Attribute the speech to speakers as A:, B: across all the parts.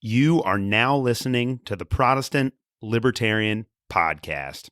A: You are now listening to the Protestant Libertarian Podcast.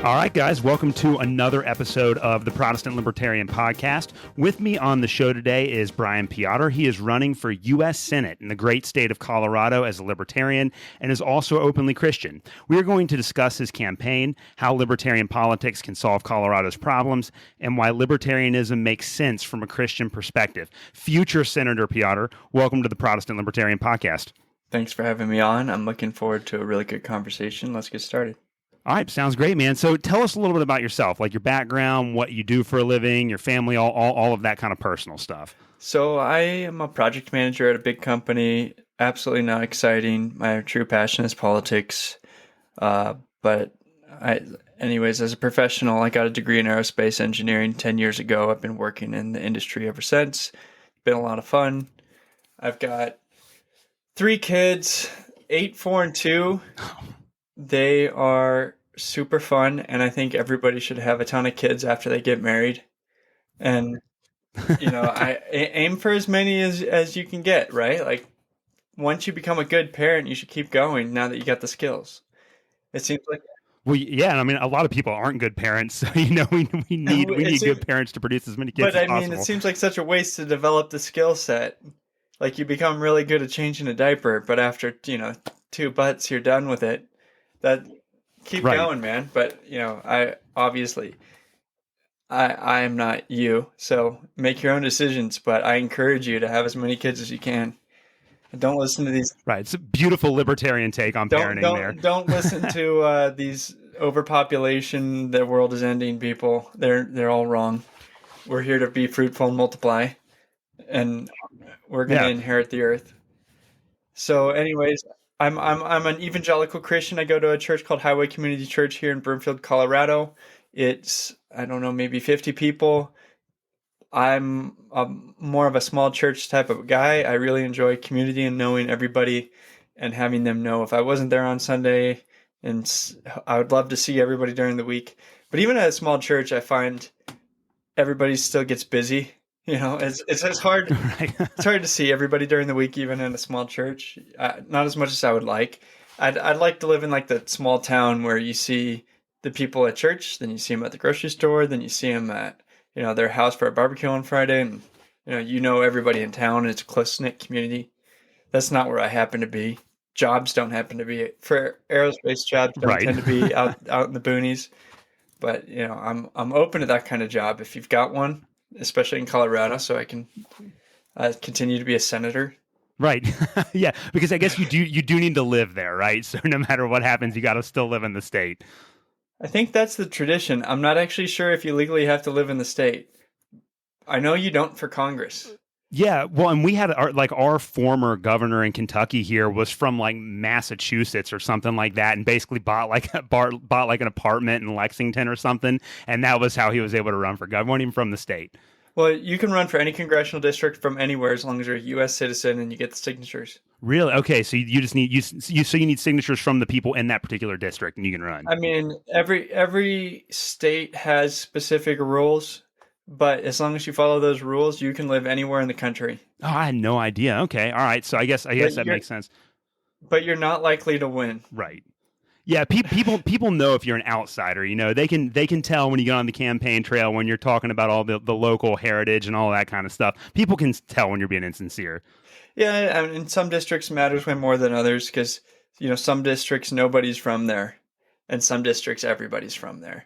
A: All right, guys, welcome to another episode of the Protestant Libertarian Podcast. With me on the show today is Brian Peotter. He is running for U.S. Senate in the great state of Colorado as a Libertarian and is also openly Christian. We are going to discuss his campaign, how Libertarian politics can solve Colorado's problems, and why Libertarianism makes sense from a Christian perspective. Future Senator Peotter, welcome to the Protestant Libertarian Podcast.
B: Thanks for having me on. I'm looking forward to a really good conversation. Let's get started.
A: All right, sounds great, man. So tell us a little bit about yourself, like your background, what you do for a living, your family, all of that kind of personal stuff.
B: So I am a project manager at a big company. Absolutely not exciting. My true passion is politics. Anyways, as a professional, I got a degree in aerospace engineering 10 years ago. I've been working in the industry ever since. It's been a lot of fun. I've got 3 kids, 8, 4, and 2. They are super fun, and I think everybody should have a ton of kids after they get married. And, I aim for as many as you can get, right? Like, once you become a good parent, you should keep going now that you got the skills. It seems like...
A: Well, yeah, I mean, a lot of people aren't good parents, so, we need good parents to produce as many kids as possible.
B: But, I mean, it seems like such a waste to develop the skill set. Like, you become really good at changing a diaper, but after, 2 butts, you're done with it. Keep going, man. But I am not you, so make your own decisions. But I encourage you to have as many kids as you can. And don't listen to these.
A: Right, it's a beautiful libertarian take on parenting there.
B: Don't listen to these overpopulation. The world is ending people. They're all wrong. We're here to be fruitful and multiply, and we're going to inherit the earth. So, anyways. I'm an evangelical Christian. I go to a church called Highway Community Church here in Broomfield, Colorado. It's, maybe 50 people. I'm more of a small church type of guy. I really enjoy community and knowing everybody and having them know if I wasn't there on Sunday. And I would love to see everybody during the week. But even at a small church, I find everybody still gets busy. It's hard. Right. It's hard to see everybody during the week, even in a small church. Not as much as I would like. I'd like to live in like the small town where you see the people at church, then you see them at the grocery store, then you see them at their house for a barbecue on Friday, and everybody in town. And it's a close-knit community. That's not where I happen to be. Jobs don't happen to be for aerospace jobs. Don't tend to be out in the boonies. But I'm open to that kind of job if you've got one. Especially in Colorado, so I can continue to be a senator.
A: Right. Yeah, because I guess you do need to live there, right? So no matter what happens, you got to still live in the state.
B: I think that's the tradition. I'm not actually sure if you legally have to live in the state. I know you don't for Congress.
A: Yeah, well, and we had our former governor in Kentucky here was from like Massachusetts or something like that, and basically bought like an apartment in Lexington or something, and that was how he was able to run for governor. Wasn't even from the state.
B: Well, you can run for any congressional district from anywhere as long as you're a U.S. citizen and you get the signatures.
A: Really? Okay, so you just need you need signatures from the people in that particular district, and you can run.
B: I mean, every state has specific rules. But as long as you follow those rules, you can live anywhere in the country.
A: Oh, I had no idea. Okay, all right. So I guess that makes sense.
B: But you're not likely to win.
A: Right. Yeah, people know if you're an outsider. They can tell when you get on the campaign trail when you're talking about all the local heritage and all that kind of stuff. People can tell when you're being insincere.
B: Yeah, I mean, in some districts matters way more than others because some districts nobody's from there, and some districts everybody's from there.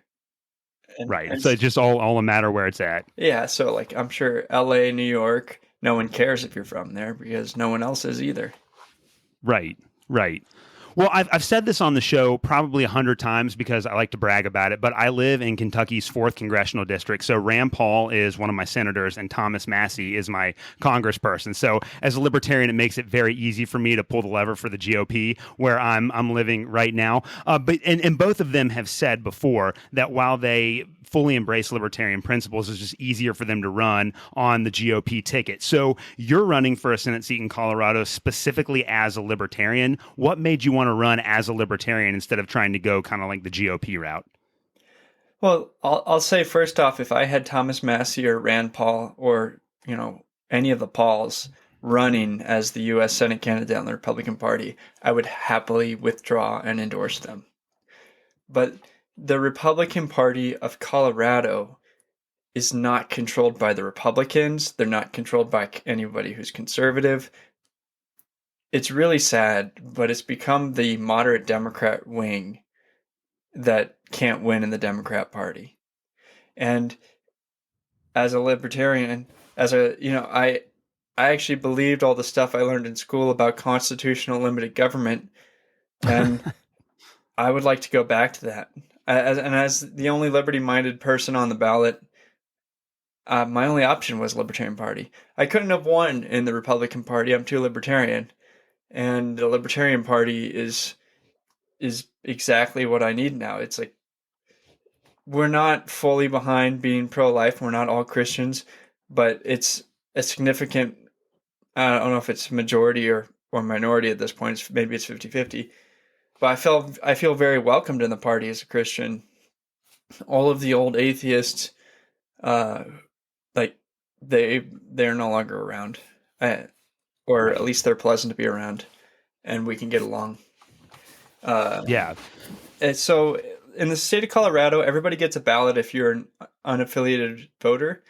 A: Right. So it's just all a matter where it's at.
B: Yeah. So like I'm sure LA, New York, no one cares if you're from there because no one else is either.
A: Right. Well, I've said this on the show probably 100 times because I like to brag about it, but I live in Kentucky's 4th congressional district. So Rand Paul is one of my senators and Thomas Massie is my congressperson. So as a libertarian, it makes it very easy for me to pull the lever for the GOP where I'm living right now. But both of them have said before that while they fully embrace libertarian principles, it's just easier for them to run on the GOP ticket. So you're running for a Senate seat in Colorado specifically as a libertarian. What made you want to run as a libertarian instead of trying to go kind of like the GOP route?
B: Well, I'll say first off, if I had Thomas Massie or Rand Paul or any of the Pauls running as the U.S. Senate candidate on the Republican Party, I would happily withdraw and endorse them. But the Republican Party of Colorado is not controlled by the Republicans. They're not controlled by anybody who's conservative. It's really sad, but it's become the moderate Democrat wing that can't win in the Democrat Party. And as a libertarian, I actually believed all the stuff I learned in school about constitutional limited government, and I would like to go back to that. As the only liberty-minded person on the ballot, my only option was Libertarian Party. I couldn't have won in the Republican Party. I'm too libertarian, and the Libertarian Party is exactly what I need now. It's like we're not fully behind being pro-life. We're not all Christians, but it's a significant. I don't know if it's majority or minority at this point. Maybe it's 50-50. But I feel very welcomed in the party as a Christian. All of the old atheists, like they're no longer around, or at least they're pleasant to be around, and we can get along.
A: Yeah.
B: And so in the state of Colorado, everybody gets a ballot if you're an unaffiliated voter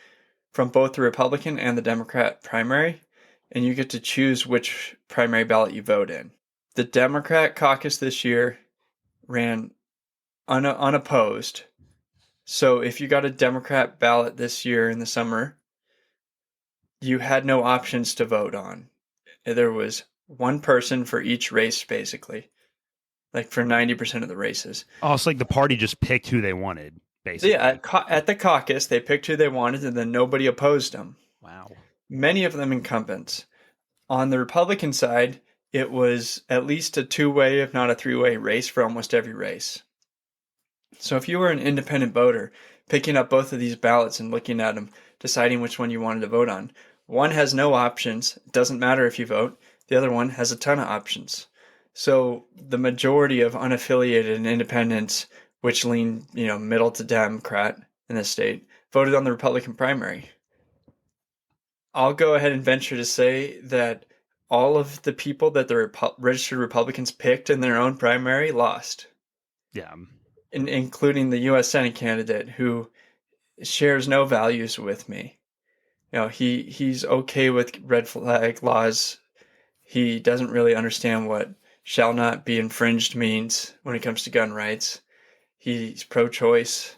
B: from both the Republican and the Democrat primary, and you get to choose which primary ballot you vote in. The Democrat caucus this year ran unopposed. So if you got a Democrat ballot this year in the summer, you had no options to vote on. There was one person for each race, basically, like for 90% of the races.
A: Oh, it's like the party just picked who they wanted, basically.
B: Yeah, at the caucus, they picked who they wanted, and then nobody opposed them.
A: Wow.
B: Many of them incumbents. On the Republican side, it was at least a two-way, if not a three-way race for almost every race. So if you were an independent voter, picking up both of these ballots and looking at them, deciding which one you wanted to vote on, one has no options. It doesn't matter if you vote. The other one has a ton of options. So the majority of unaffiliated and independents, which lean, middle to Democrat in the state, voted on the Republican primary. I'll go ahead and venture to say that all of the people that the registered Republicans picked in their own primary lost.
A: Yeah.
B: Including the U.S. Senate candidate who shares no values with me. He's okay with red flag laws. He doesn't really understand what shall not be infringed means when it comes to gun rights. He's pro-choice.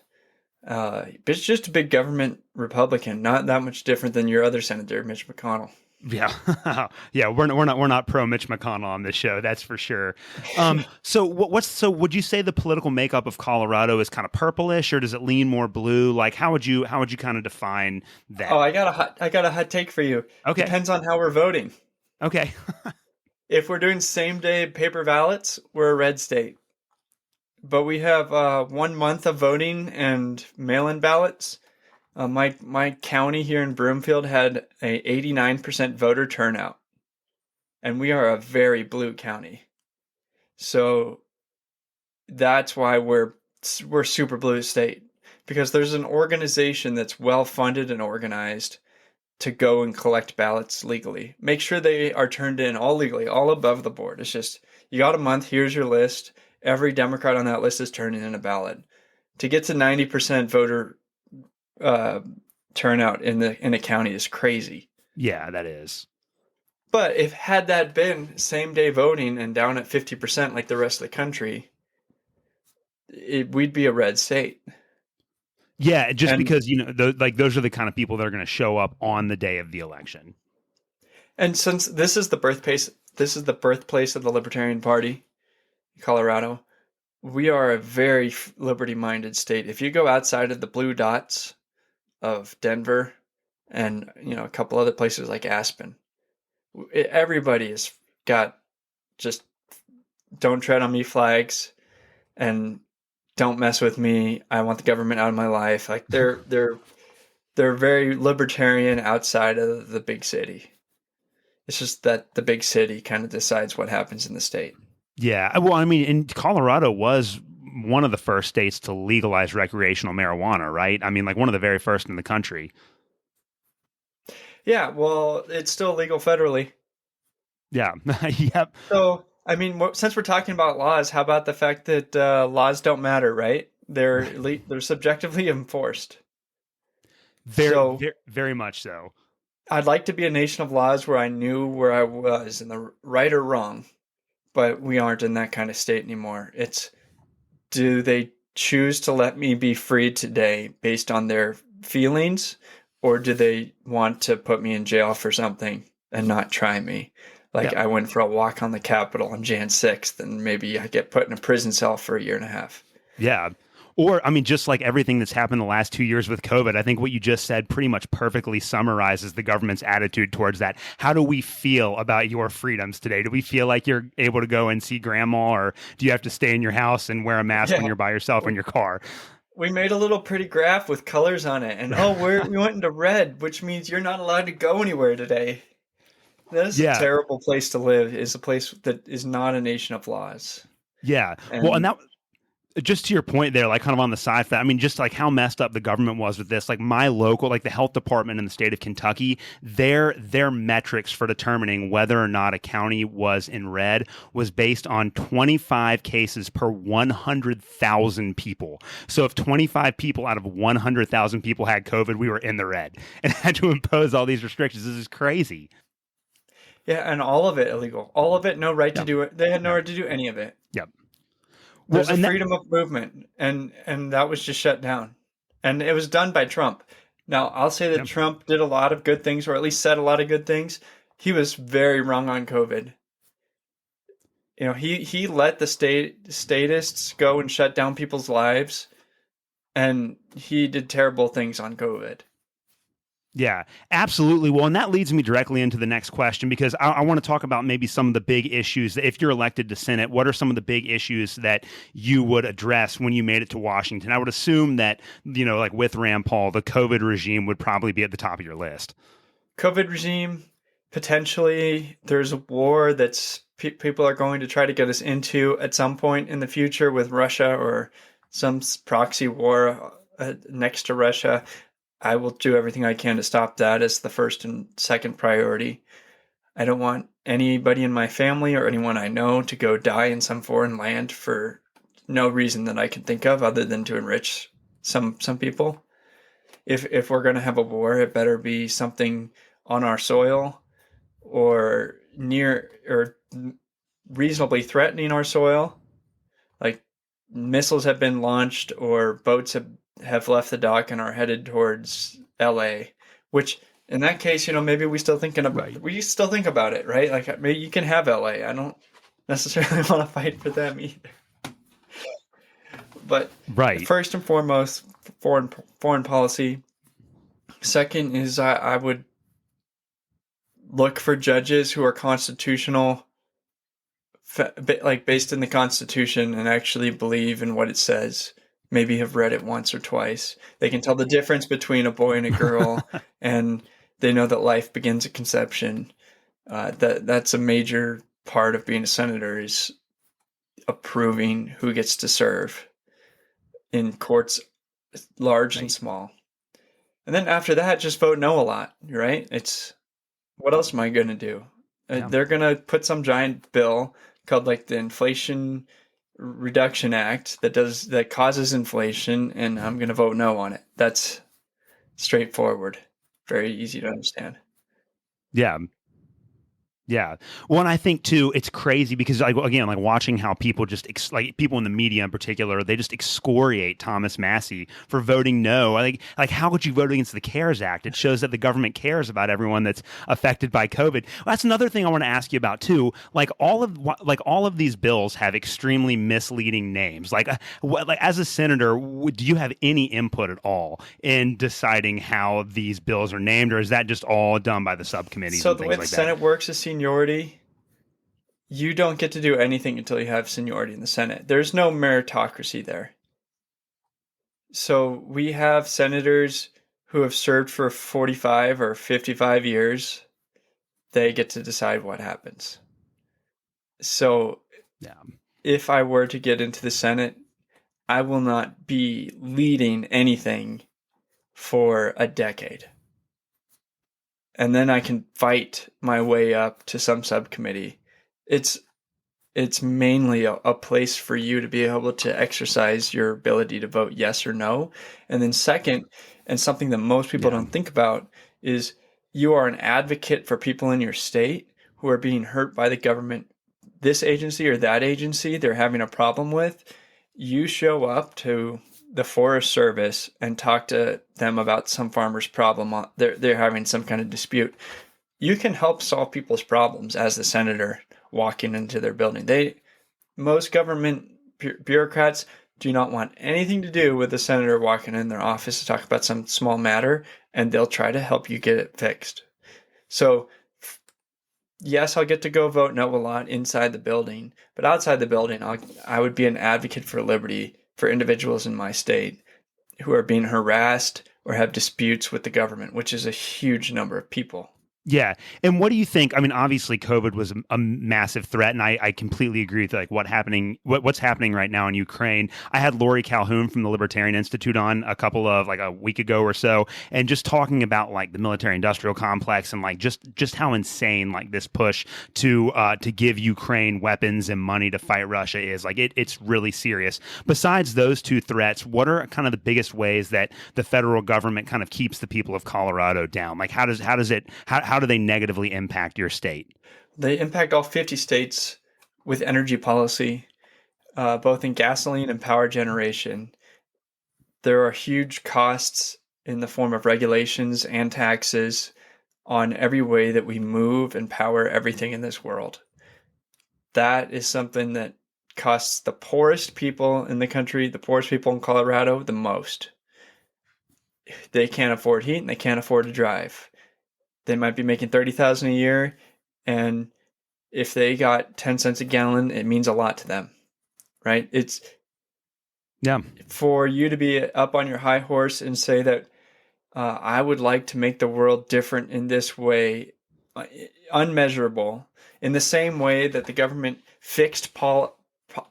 B: But it's just a big government Republican, not that much different than your other senator, Mitch McConnell.
A: Yeah, yeah, we're not pro Mitch McConnell on this show, that's for sure. So would you say the political makeup of Colorado is kind of purplish, or does it lean more blue? Like, how would you kind of define that?
B: Oh, I got a hot take for you.
A: Okay,
B: depends on how we're voting.
A: Okay.
B: If we're doing same day paper ballots, we're a red state. But we have 1 month of voting and mail-in ballots. My county here in Broomfield had a 89% voter turnout, and we are a very blue county. So that's why we're super blue state, because there's an organization that's well funded and organized to go and collect ballots legally. Make sure they are turned in all legally, all above the board. It's just, you got a month, here's your list. Every Democrat on that list is turning in a ballot. To get to 90% voter turnout in a county is crazy.
A: Yeah, that is.
B: But had that been same day voting and down at 50% like the rest of the country, we'd be a red state.
A: Yeah, because those are the kind of people that are going to show up on the day of the election.
B: And since this is the birthplace of the Libertarian Party, Colorado, we are a very liberty-minded state. If you go outside of the blue dots of Denver and a couple other places like Aspen, everybody has got just don't tread on me flags and don't mess with me. I want the government out of my life. Like they're very libertarian outside of the big city. It's just that the big city kind of decides what happens in the state.
A: Yeah. Well, I mean, and Colorado was one of the first states to legalize recreational marijuana, right? I mean, like one of the very first in the country.
B: Yeah, well, it's still illegal federally.
A: Yeah. Yep.
B: So, I mean, since we're talking about laws, how about the fact that laws don't matter, right?
A: Right.
B: They're subjectively enforced.
A: Very,
B: So,
A: very, very much so.
B: I'd like to be a nation of laws where I knew where I was in the right or wrong, but we aren't in that kind of state anymore. It's, do they choose to let me be free today based on their feelings, or do they want to put me in jail for something and not try me? Like
A: Yeah.
B: I went for a walk on the Capitol on Jan 6th, and maybe I get put in a prison cell for a year and a half.
A: Yeah. Or, I mean, just like everything that's happened the last 2 years with COVID, I think what you just said pretty much perfectly summarizes the government's attitude towards that. How do we feel about your freedoms today? Do we feel like you're able to go and see grandma, or do you have to stay in your house and wear a mask when
B: Yeah.
A: you're by yourself in your car?
B: We made a little pretty graph with colors on it, and we went into red, which means you're not allowed to go anywhere today. That is a
A: Yeah.
B: terrible place to live, is a place that is not a nation of laws.
A: Yeah. Well, and
B: And
A: that just to your point there, like kind of on the side of that, I mean, just like how messed up the government was with this, like my local, like the health department in the state of Kentucky, their metrics for determining whether or not a county was in red was based on 25 cases per 100,000 people. So if 25 people out of 100,000 people had COVID, we were in the red and had to impose all these restrictions. This is crazy.
B: yeah, and all of it illegal. All of it, no right to
A: Yep.
B: do it. They had no
A: Yep.
B: right to do any of it.
A: Yep. Well,
B: There's a
A: and that,
B: freedom of movement, and that was just shut down. And it was done by Trump. Now, I'll say that
A: yep.
B: Trump did a lot of good things, or at least said a lot of good things. He was very wrong on COVID. You know, he let the statists go and shut down people's lives, and he did terrible things on COVID.
A: Yeah, absolutely. Well, and that leads me directly into the next question because I want to talk about maybe some of the big issues that if you're elected to Senate, what are some of the big issues that you would address when you made it to Washington? I would assume that, like with Rand Paul, the COVID regime would probably be at the top of your list.
B: COVID regime, potentially, there's a war that's people are going to try to get us into at some point in the future with Russia or some proxy war next to Russia. I will do everything I can to stop that as the first and second priority. I don't want anybody in my family or anyone I know to go die in some foreign land for no reason that I can think of other than to enrich some people. If we're going to have a war, it better be something on our soil or near or reasonably threatening our soil. Like missiles have been launched or boats have left the dock and are headed towards LA, which in that case, maybe we still think about it, right? Like maybe you can have LA. I don't necessarily want to fight for them either. But
A: Right.
B: first and foremost, foreign policy. Second is I would look for judges who are constitutional, like based in the Constitution and actually believe in what it says. Maybe have read it once or twice. They can tell the difference between a boy and a girl, and they know that life begins at conception. That's a major part of being a senator is approving who gets to serve in courts large and small. And then after that, just vote no a lot, right? It's what else am I going to do?
A: Yeah.
B: They're going to put some giant bill called like the Inflation Reduction Act that causes inflation, and I'm going to vote no on it. That's straightforward, very easy to understand.
A: Yeah. Yeah. Well, and I think too, it's crazy because like watching how people just like people in the media in particular, they just excoriate Thomas Massey for voting no. Like how could you vote against the CARES Act? It shows that the government cares about everyone that's affected by COVID. Well, that's another thing I want to ask you about too. Like all of these bills have extremely misleading names. Like as a senator, do you have any input at all in deciding how these bills are named, or is that just all done by the subcommittees?
B: So
A: and
B: the
A: things
B: way the
A: like
B: Senate
A: that?
B: works is seniority. You don't get to do anything until you have seniority in the Senate. There's no meritocracy there. So we have senators who have served for 45 or 55 years. They get to decide what happens. So
A: Yeah.
B: if I were to get into the Senate, I will not be leading anything for a decade. and then I can fight my way up to some subcommittee. It's mainly a place for you to be able to exercise your ability to vote yes or no. And then second, and something that most people don't think about, is you are an advocate for people in your state who are being hurt by the government, this agency or that agency they're having a problem with. You show up to the Forest Service and talk to them about some farmer's problem. They're having some kind of dispute. You can help solve people's problems as the senator walking into their building. Most government bureaucrats do not want anything to do with the senator walking in their office to talk about some small matter, and they'll try to help you get it fixed. So yes, I'll get to go vote no a lot inside the building, but outside the building, I would be an advocate for liberty for individuals in my state who are being harassed or have disputes with the government, which is a huge number of people.
A: Yeah. And what do you think? I mean, obviously COVID was a massive threat, and I completely agree with like what's happening right now in Ukraine. I had Lori Calhoun from the Libertarian Institute on a week ago or so, and just talking about like the military industrial complex and like just how insane like this push to give Ukraine weapons and money to fight Russia is. Like it's really serious. Besides those two threats, what are kind of the biggest ways that the federal government kind of keeps the people of Colorado down? Like how do they negatively impact your state?
B: They impact all 50 states with energy policy, both in gasoline and power generation. There are huge costs in the form of regulations and taxes on every way that we move and power everything in this world. That is something that costs the poorest people in the country, the poorest people in Colorado, the most. They can't afford heat and they can't afford to drive. They might be making $30,000 a year, and if they got 10 cents a gallon, it means a lot to them, right? It's for you to be up on your high horse and say that I would like to make the world different in this way, unmeasurable, in the same way that the government fixed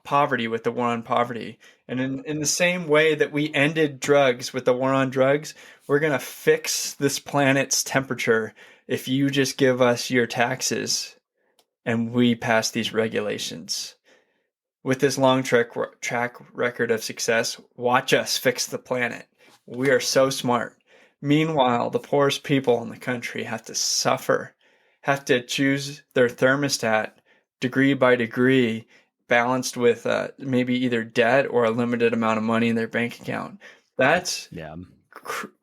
B: poverty with the war on poverty. And in the same way that we ended drugs with the war on drugs, we're going to fix this planet's temperature if you just give us your taxes and we pass these regulations. With this long track record of success, watch us fix the planet. We are so smart. Meanwhile, the poorest people in the country have to suffer, have to choose their thermostat degree by degree, balanced with maybe either debt or a limited amount of money in their bank account. That's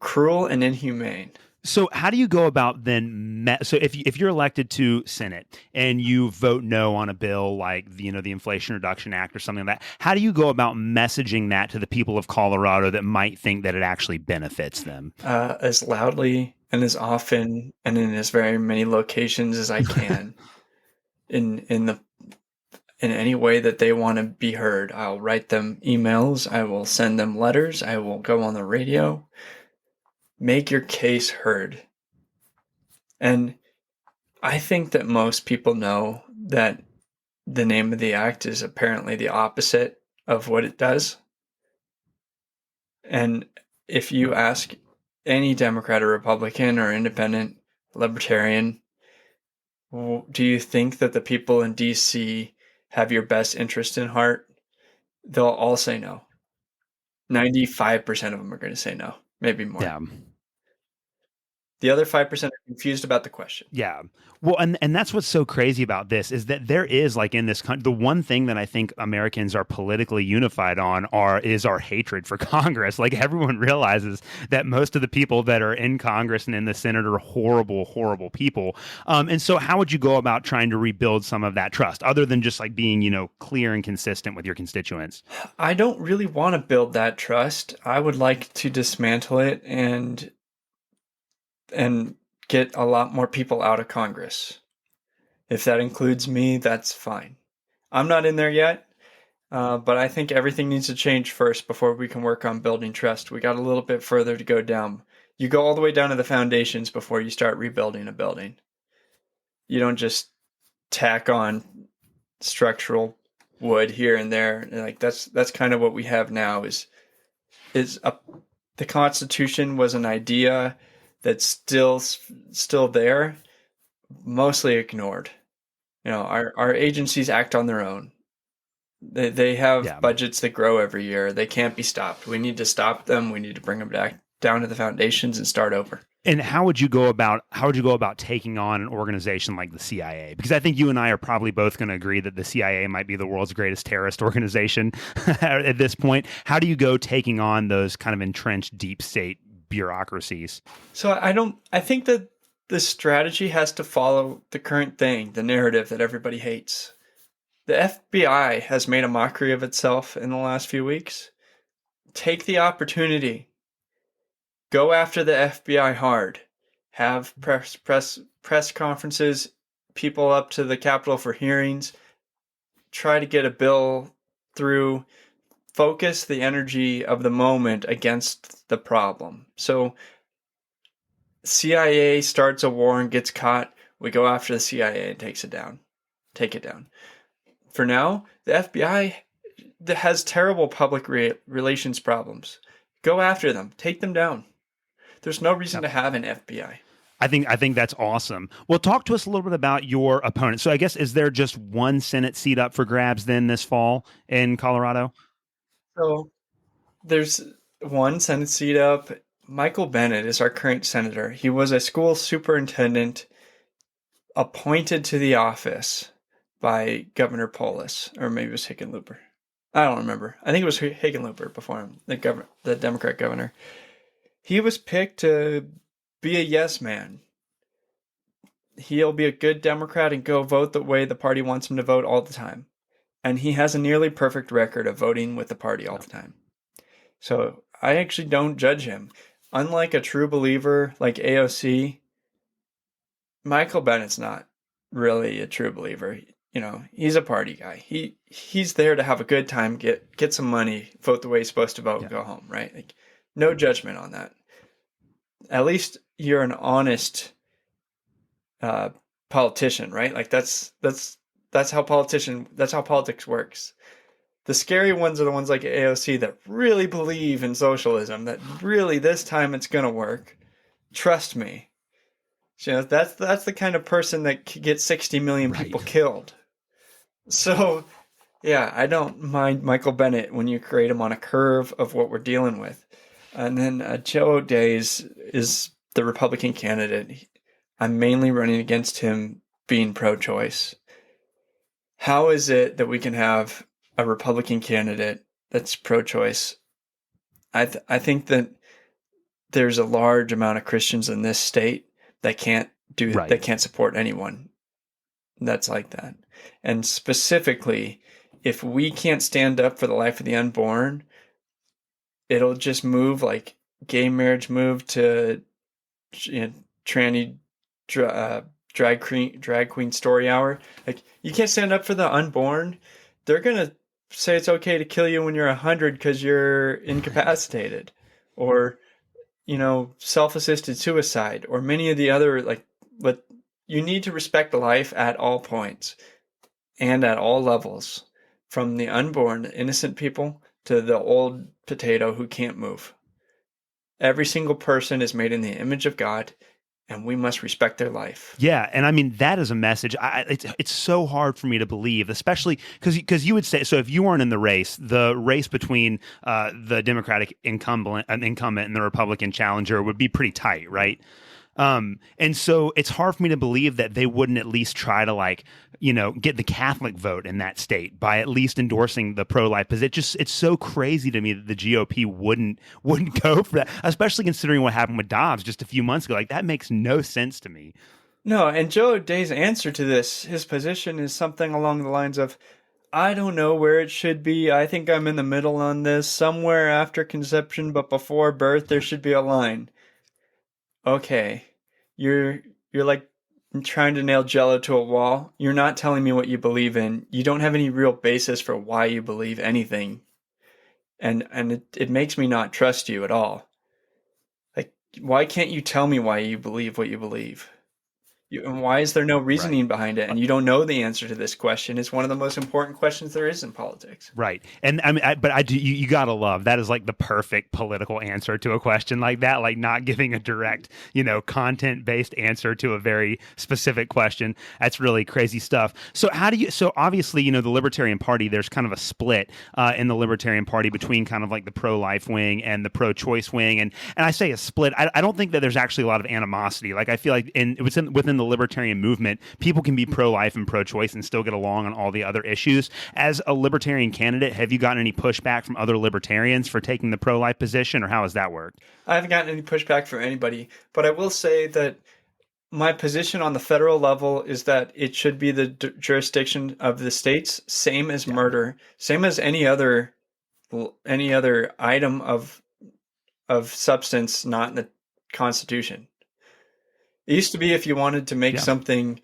B: cruel and inhumane.
A: So how do you go about then? So if you're elected to Senate and you vote no on a bill like the Inflation Reduction Act or something like that, how do you go about messaging that to the people of Colorado that might think that it actually benefits them?
B: As loudly and as often and in as very many locations as I can, in any way that they want to be heard. I'll write them emails. I will send them letters. I will go on the radio. Make your case heard. And I think that most people know that the name of the act is apparently the opposite of what it does. And if you ask any Democrat or Republican or Independent, Libertarian, do you think that the people in DC have your best interest in heart? They'll all say no. 95% of them are going to say no, maybe more.
A: Yeah.
B: The other 5% are confused about the question.
A: Yeah. Well, and that's what's so crazy about this is that there is like in this country, the one thing that I think Americans are politically unified on is our hatred for Congress. Like everyone realizes that most of the people that are in Congress and in the Senate are horrible, horrible people. And so how would you go about trying to rebuild some of that trust other than just like being, clear and consistent with your constituents?
B: I don't really want to build that trust. I would like to dismantle it and get a lot more people out of Congress. If that includes me, that's fine. I'm not in there yet, but I think everything needs to change first before we can work on building trust. We got a little bit further to go down. You go all the way down to the foundations before you start rebuilding a building. You don't just tack on structural wood here and there. Like that's kind of what we have now is the Constitution was an idea that's still there, mostly ignored. Our agencies act on their own. They have
A: Yeah.
B: budgets that grow every year. They can't be stopped. We need to stop them. We need to bring them back down to the foundations and start over.
A: And how would you go about taking on an organization like the CIA? Because I think you and I are probably both going to agree that the CIA might be the world's greatest terrorist organization at this point. How do you go taking on those kind of entrenched deep state bureaucracies?
B: So I think that the strategy has to follow the current thing, the narrative that everybody hates. The FBI has made a mockery of itself in the last few weeks. Take the opportunity. Go after the FBI hard. Have press conferences, people up to the Capitol for hearings. Try to get a bill through. Focus the energy of the moment against the problem. So CIA starts a war and gets caught. We go after the CIA and take it down. For now, the FBI has terrible public relations problems. Go after them. Take them down. There's no reason to have an FBI.
A: I think that's awesome. Well, talk to us a little bit about your opponent. So I guess, is there just one Senate seat up for grabs then this fall in Colorado?
B: So there's one Senate seat up. Michael Bennett is our current senator. He was a school superintendent appointed to the office by Governor Polis, or maybe it was Hickenlooper. I don't remember. I think it was Hickenlooper before him, the Democrat governor. He was picked to be a yes man. He'll be a good Democrat and go vote the way the party wants him to vote all the time. And he has a nearly perfect record of voting with the party all the time. So I actually don't judge him. Unlike a true believer like AOC, Michael Bennett's not really a true believer. He's a party guy. He's there to have a good time, get some money, vote the way he's supposed to vote, and go home, right? Like, no judgment on that. At least you're an honest politician, right? Like that's how politics works. The scary ones are the ones like AOC that really believe in socialism, that really this time it's going to work. Trust me. That's the kind of person that could get 60 million people killed. So, yeah, I don't mind Michael Bennett when you create him on a curve of what we're dealing with. And then Joe O'Dea is the Republican candidate. I'm mainly running against him being pro-choice. How is it that we can have a Republican candidate that's pro-choice? I think that there's a large amount of Christians in this state that can't that can't support anyone that's like that. And specifically, if we can't stand up for the life of the unborn, it'll just move like gay marriage moved to tranny drag queen story hour. Like, you can't stand up for the unborn. They're gonna say it's okay to kill you when you're 100 because you're incapacitated, or self-assisted suicide, or many of the other but you need to respect life at all points and at all levels, from the unborn innocent people to the old potato who can't move. Every single person is made in the image of God, and we must respect their life.
A: Yeah, and I mean, that is a message. It's so hard for me to believe, especially because you would say, so if you weren't in the race between the Democratic incumbent and the Republican challenger would be pretty tight, right? And so it's hard for me to believe that they wouldn't at least try to get the Catholic vote in that state by at least endorsing the pro-life. Because it's so crazy to me that the GOP wouldn't go for that, especially considering what happened with Dobbs just a few months ago. Like, that makes no sense to me.
B: No, and Joe O'Dea's answer to this, his position is something along the lines of, I don't know where it should be. I think I'm in the middle on this. Somewhere after conception but before birth, there should be a line. Okay, you're like trying to nail Jello to a wall. You're not telling me what you believe in. You don't have any real basis for why you believe anything, and it makes me not trust you at all. Like, why can't you tell me why you believe what you believe? And why is there no
A: Right.
B: reasoning behind it? And you don't know the answer to this question. It's one of the most important questions there is in politics.
A: Right. And I mean, but I do, you gotta love that is like the perfect political answer to a question like that, like not giving a direct, content based answer to a very specific question. That's really crazy stuff. So so obviously, the Libertarian Party, there's kind of a split in the Libertarian Party between kind of like the pro life wing and the pro choice wing. And I say a split, I don't think that there's actually a lot of animosity. Like I feel like within the Libertarian movement, people can be pro life and pro choice and still get along on all the other issues. As a Libertarian candidate, have you gotten any pushback from other libertarians for taking the pro-life position, or how has that worked?
B: I haven't gotten any pushback from anybody, but I will say that my position on the federal level is that it should be the jurisdiction of the states, same as murder, same as any other item of substance not in the Constitution. It used to be if you wanted to make something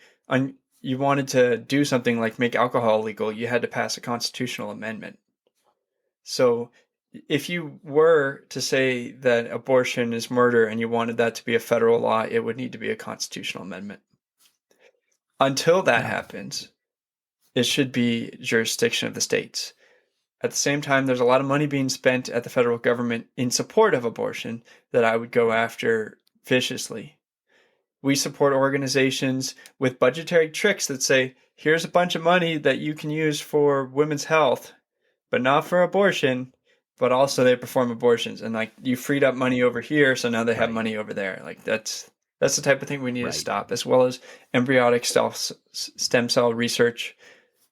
B: you wanted to do something like make alcohol legal, you had to pass a constitutional amendment. So if you were to say that abortion is murder and you wanted that to be a federal law, it would need to be a constitutional amendment. Until that happens, it should be jurisdiction of the states. At the same time, there's a lot of money being spent at the federal government in support of abortion that I would go after viciously. We support organizations with budgetary tricks that say, here's a bunch of money that you can use for women's health, but not for abortion, but also they perform abortions. And like you freed up money over here, so now they have money over there. Like that's the type of thing we need to stop, as well as embryonic stem cell research.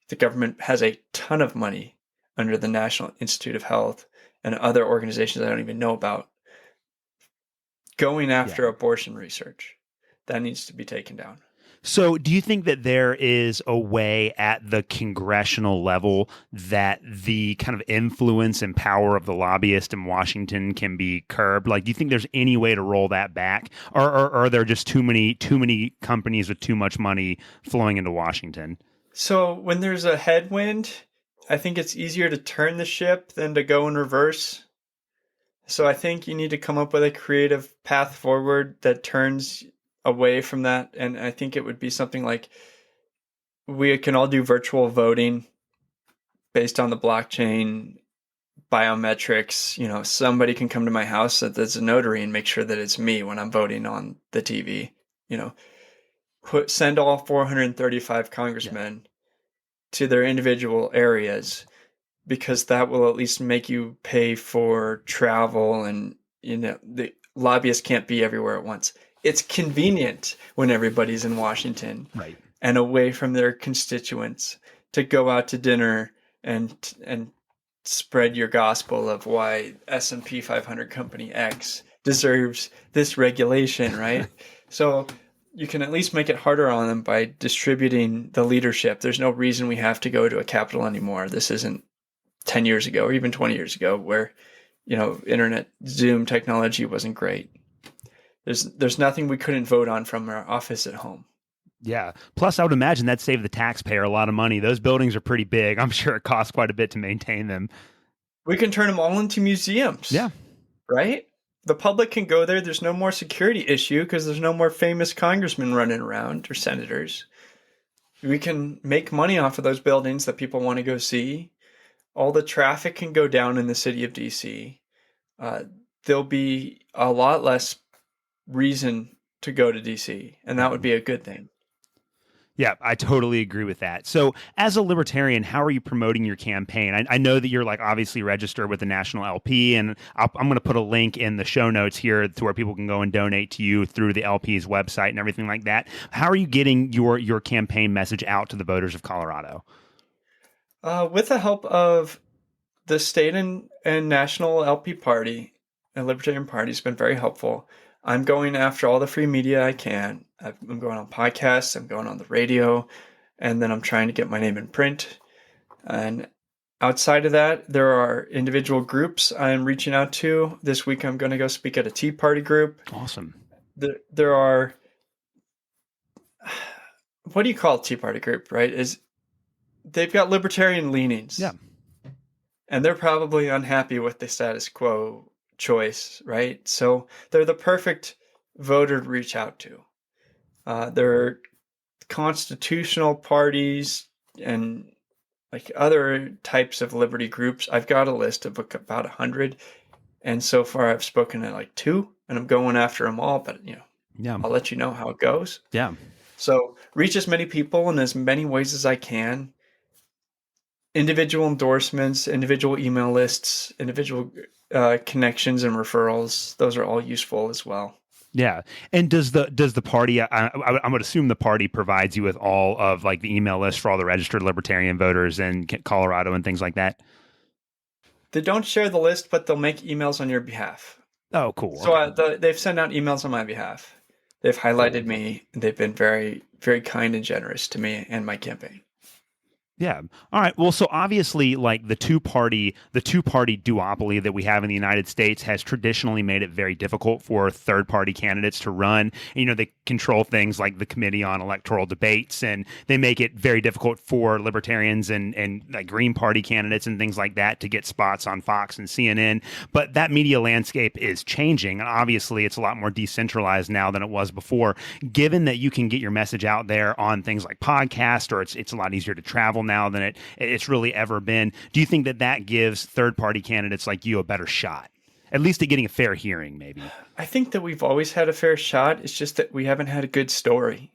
B: The government has a ton of money under the National Institute of Health and other organizations I don't even know about going after abortion research. That needs to be taken down.
A: So do you think that there is a way at the congressional level that the kind of influence and power of the lobbyist in Washington can be curbed? Like, do you think there's any way to roll that back? Or are there just too many companies with too much money flowing into Washington?
B: So when there's a headwind, I think it's easier to turn the ship than to go in reverse. So I think you need to come up with a creative path forward that turns away from that. And I think it would be something like we can all do virtual voting based on the blockchain biometrics. Somebody can come to my house that's a notary and make sure that it's me when I'm voting on the TV. Send all 435 congressmen to their individual areas, because that will at least make you pay for travel, and the lobbyists can't be everywhere at once. It's convenient when everybody's in Washington and away from their constituents to go out to dinner and spread your gospel of why S&P 500 company X deserves this regulation, right? So you can at least make it harder on them by distributing the leadership. There's no reason we have to go to a Capitol anymore. This isn't 10 years ago or even 20 years ago where, internet Zoom technology wasn't great. There's nothing we couldn't vote on from our office at home.
A: Yeah. Plus, I would imagine that saved the taxpayer a lot of money. Those buildings are pretty big. I'm sure it costs quite a bit to maintain them.
B: We can turn them all into museums.
A: Yeah.
B: Right? The public can go there. There's no more security issue because there's no more famous congressmen running around or senators. We can make money off of those buildings that people want to go see. All the traffic can go down in the city of DC. There'll be a lot less reason to go to DC, and that would be a good thing.
A: Yeah, I totally agree with that. So as a libertarian, how are you promoting your campaign? I know that you're obviously registered with the National LP, and I'm going to put a link in the show notes here to where people can go and donate to you through the LP's website and everything like that. How are you getting your campaign message out to the voters of Colorado?
B: With the help of the state and national LP party and Libertarian Party has been very helpful. I'm going after all the free media I can. I'm going on podcasts, I'm going on the radio, and then I'm trying to get my name in print. And outside of that, there are individual groups I'm reaching out to. This week I'm going to go speak at a Tea Party group.
A: Awesome.
B: There are, what do you call a Tea Party group, right? They've got libertarian leanings.
A: Yeah.
B: And they're probably unhappy with the status quo choice, right? So they're the perfect voter to reach out to. There are constitutional parties and like other types of liberty groups. I've got a list of about 100, and so far I've spoken at like 2, and I'm going after them all. But
A: Yeah.
B: I'll let you know how it goes.
A: Yeah.
B: So reach as many people in as many ways as I can. Individual endorsements, individual email lists, individual connections and referrals. Those are all useful as well.
A: Yeah. And does the party, I would assume the party provides you with all of like the email list for all the registered libertarian voters in Colorado and things like that?
B: They don't share the list, but they'll make emails on your behalf.
A: Oh, cool.
B: So
A: Okay.
B: they've sent out emails on my behalf. They've highlighted
A: Cool.
B: me. They've been very, very kind and generous to me and my campaign.
A: Yeah. All right. Well, so obviously, like the two-party duopoly that we have in the United States has traditionally made it very difficult for third-party candidates to run. And, they control things like the Committee on Electoral Debates, and they make it very difficult for libertarians and like Green Party candidates and things like that to get spots on Fox and CNN. But that media landscape is changing, and obviously, it's a lot more decentralized now than it was before. Given that you can get your message out there on things like podcasts, or it's a lot easier to travel now than it's really ever been. Do you think that gives third-party candidates like you a better shot, at least at getting a fair hearing, maybe?
B: I think that we've always had a fair shot. It's just that we haven't had a good story.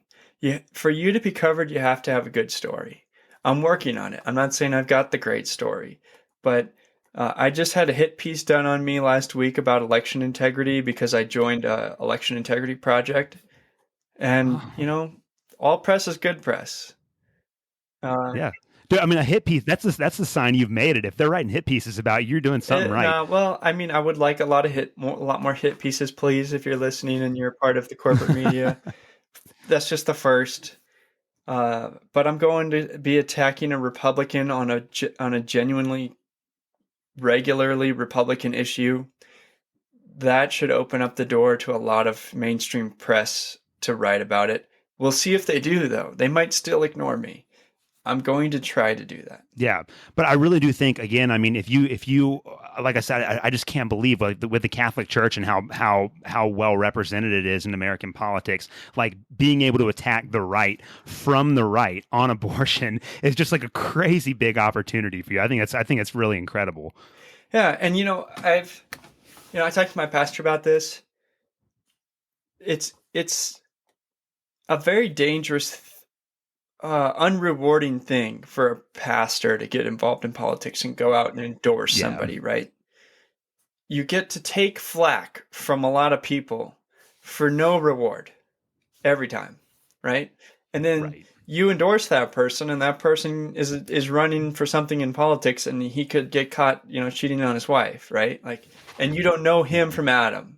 B: For you to be covered, you have to have a good story. I'm working on it. I'm not saying I've got the great story, but I just had a hit piece done on me last week about election integrity because I joined a election integrity project. And, all press is good press.
A: Yeah. Dude, I mean, a hit piece, that's the sign you've made it. If they're writing hit pieces about you, you're doing something right.
B: Well, I mean, I would like a lot more hit pieces, please, if you're listening and you're part of the corporate media. That's just the first. But I'm going to be attacking a Republican on a genuinely, regularly Republican issue. That should open up the door to a lot of mainstream press to write about it. We'll see if they do, though. They might still ignore me. I'm going to try to do that.
A: Yeah, but I really do think, again, I mean, if you, like I said, I just can't believe like with the Catholic Church and how well represented it is in American politics, like being able to attack the right from the right on abortion is just like a crazy big opportunity for you. I think it's really incredible.
B: Yeah, and I talked to my pastor about this. It's a very dangerous, unrewarding thing for a pastor to get involved in politics and go out and endorse somebody, right? You get to take flack from a lot of people for no reward every time, right? And then you endorse that person, and that person is running for something in politics, and he could get caught, cheating on his wife, right? Like, and you don't know him from Adam.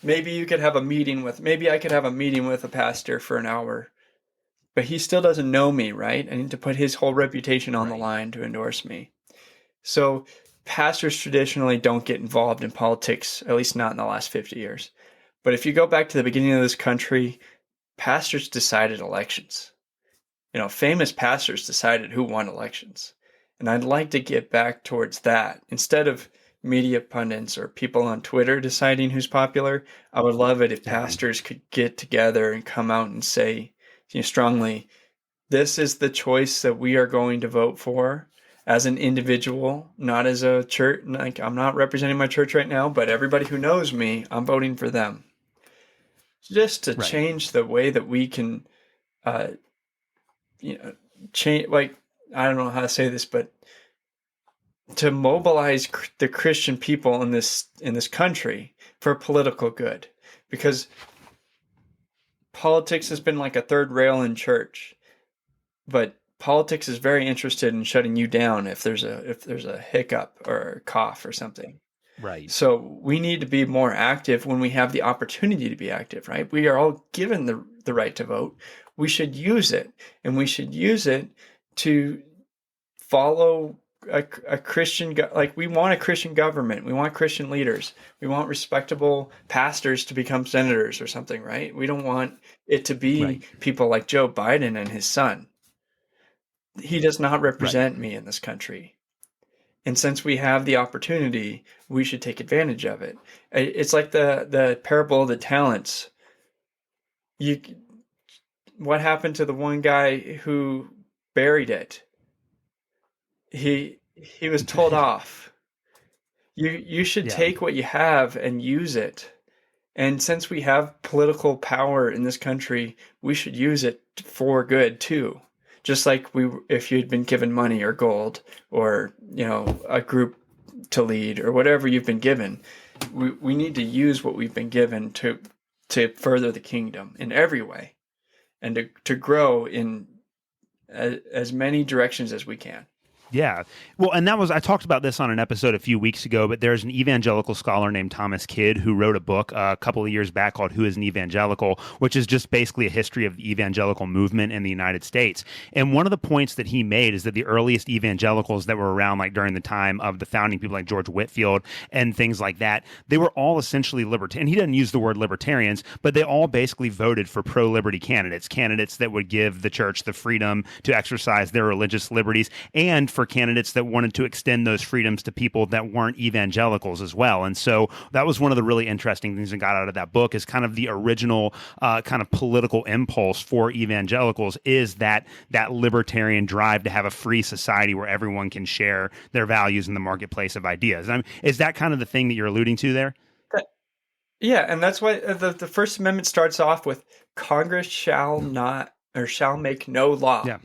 B: Maybe I could have a meeting with a pastor for an hour, but he still doesn't know me, right? I need to put his whole reputation on the line to endorse me. So pastors traditionally don't get involved in politics, at least not in the last 50 years. But if you go back to the beginning of this country, pastors decided elections. Famous pastors decided who won elections. And I'd like to get back towards that. Instead of media pundits or people on Twitter deciding who's popular, I would love it if pastors could get together and come out and say, strongly, this is the choice that we are going to vote for as an individual, not as a church. Like, I'm not representing my church right now, but everybody who knows me, I'm voting for them. Just to change the way that we can, change. Like, I don't know how to say this, but to mobilize the Christian people in this country for political good, because politics has been like a third rail in church, but politics is very interested in shutting you down if there's a hiccup or a cough or something.
A: Right.
B: So we need to be more active when we have the opportunity to be active, right? We are all given the right to vote. We should use it, and we should use it to follow a Christian, like we want a Christian government. We want Christian leaders. We want respectable pastors to become senators or something, right? We don't want it to be people like Joe Biden and his son. He does not represent me in this country. And since we have the opportunity, we should take advantage of it. It's like the parable of the talents. what happened to the one guy who buried it? He was told off. You should
A: Yeah.
B: take what you have and use it. And since we have political power in this country, we should use it for good too. Just like if you'd been given money or gold or, a group to lead or whatever you've been given, we need to use what we've been given to further the kingdom in every way and to grow in as many directions as we can.
A: Yeah. Well, and I talked about this on an episode a few weeks ago, but there's an evangelical scholar named Thomas Kidd who wrote a book a couple of years back called Who is an Evangelical, which is just basically a history of the evangelical movement in the United States. And one of the points that he made is that the earliest evangelicals that were around, like during the time of the founding people like George Whitefield and things like that, they were all essentially libertarian. He doesn't use the word libertarians, but they all basically voted for pro-liberty candidates that would give the church the freedom to exercise their religious liberties, and for candidates that wanted to extend those freedoms to people that weren't evangelicals as well. And so that was one of the really interesting things that got out of that book, is kind of the original kind of political impulse for evangelicals is that libertarian drive to have a free society where everyone can share their values in the marketplace of ideas. I mean, is that kind of the thing that you're alluding to there?
B: Yeah, and that's why the First Amendment starts off with Congress shall not or shall make no law.
A: Yeah.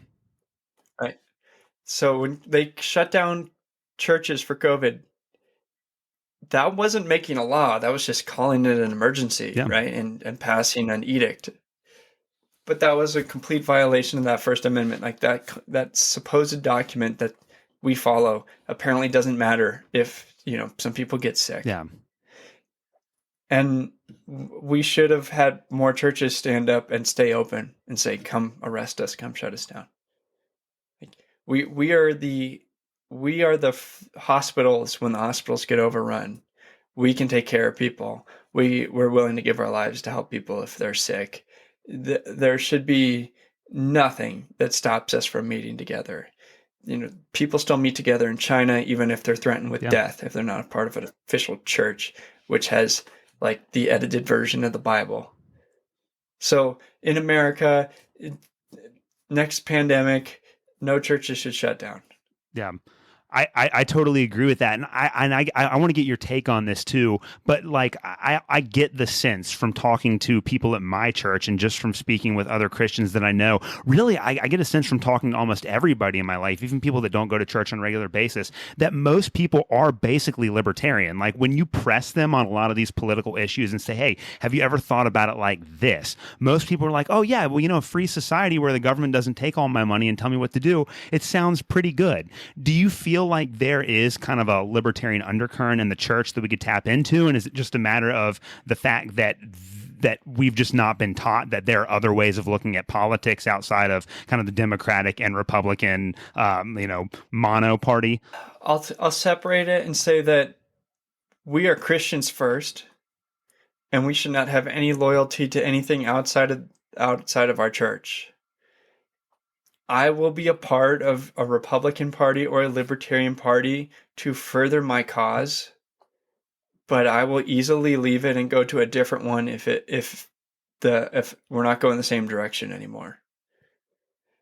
B: Right. So when they shut down churches for COVID, that wasn't making a law. That was just calling it an emergency, right? And passing an edict. But that was a complete violation of that First Amendment. Like that supposed document that we follow apparently doesn't matter if, some people get sick.
A: Yeah.
B: And we should have had more churches stand up and stay open and say, come arrest us, come shut us down. We are the hospitals when the hospitals get overrun. We can take care of people. We're willing to give our lives to help people if they're sick. There should be nothing that stops us from meeting together. People still meet together in China, even if they're threatened with death, if they're not a part of an official church, which has like the edited version of the Bible. So in America, next pandemic, no churches should shut down.
A: Yeah. I totally agree with that. And I want to get your take on this too. But like, I get the sense from talking to people at my church and just from speaking with other Christians that I know, really, I get a sense from talking to almost everybody in my life, even people that don't go to church on a regular basis, that most people are basically libertarian. Like when you press them on a lot of these political issues and say, hey, have you ever thought about it like this? Most people are like, oh yeah, well, a free society where the government doesn't take all my money and tell me what to do. It sounds pretty good. Do you feel like there is kind of a libertarian undercurrent in the church that we could tap into? And is it just a matter of the fact that we've just not been taught that there are other ways of looking at politics outside of kind of the Democratic and Republican, mono party?
B: I'll separate it and say that we are Christians first, and we should not have any loyalty to anything outside of our church. I will be a part of a Republican Party or a Libertarian Party to further my cause, but I will easily leave it and go to a different one if we're not going the same direction anymore.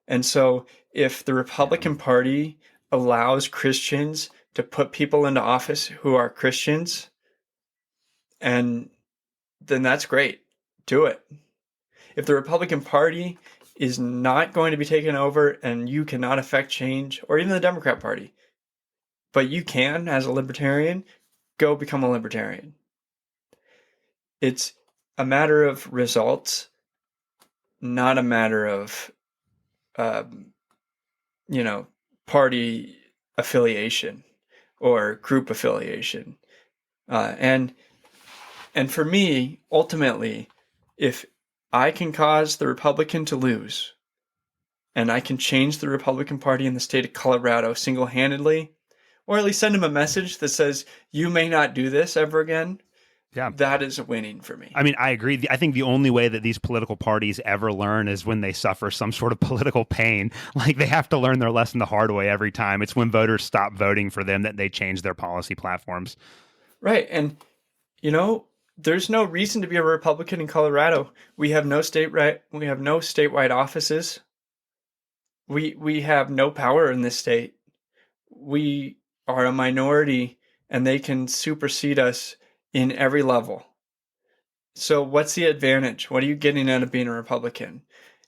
B: And so if the Republican Party allows Christians to put people into office who are Christians, and then that's great. Do it. If the Republican Party is not going to be taken over and you cannot affect change, or even the Democrat Party, but you can, as a libertarian, go become a libertarian. It's a matter of results, not a matter of, party affiliation or group affiliation. And for me, ultimately, if I can cause the Republican to lose, and I can change the Republican Party in the state of Colorado single-handedly, or at least send them a message that says, you may not do this ever again, that is winning for me.
A: I mean, I agree. I think the only way that these political parties ever learn is when they suffer some sort of political pain. Like they have to learn their lesson the hard way every time. It's when voters stop voting for them that they change their policy platforms.
B: Right. And, there's no reason to be a Republican in Colorado. We have no we have no statewide offices. We have no power in this state. We are a minority and they can supersede us in every level. So what's the advantage? What are you getting out of being a Republican?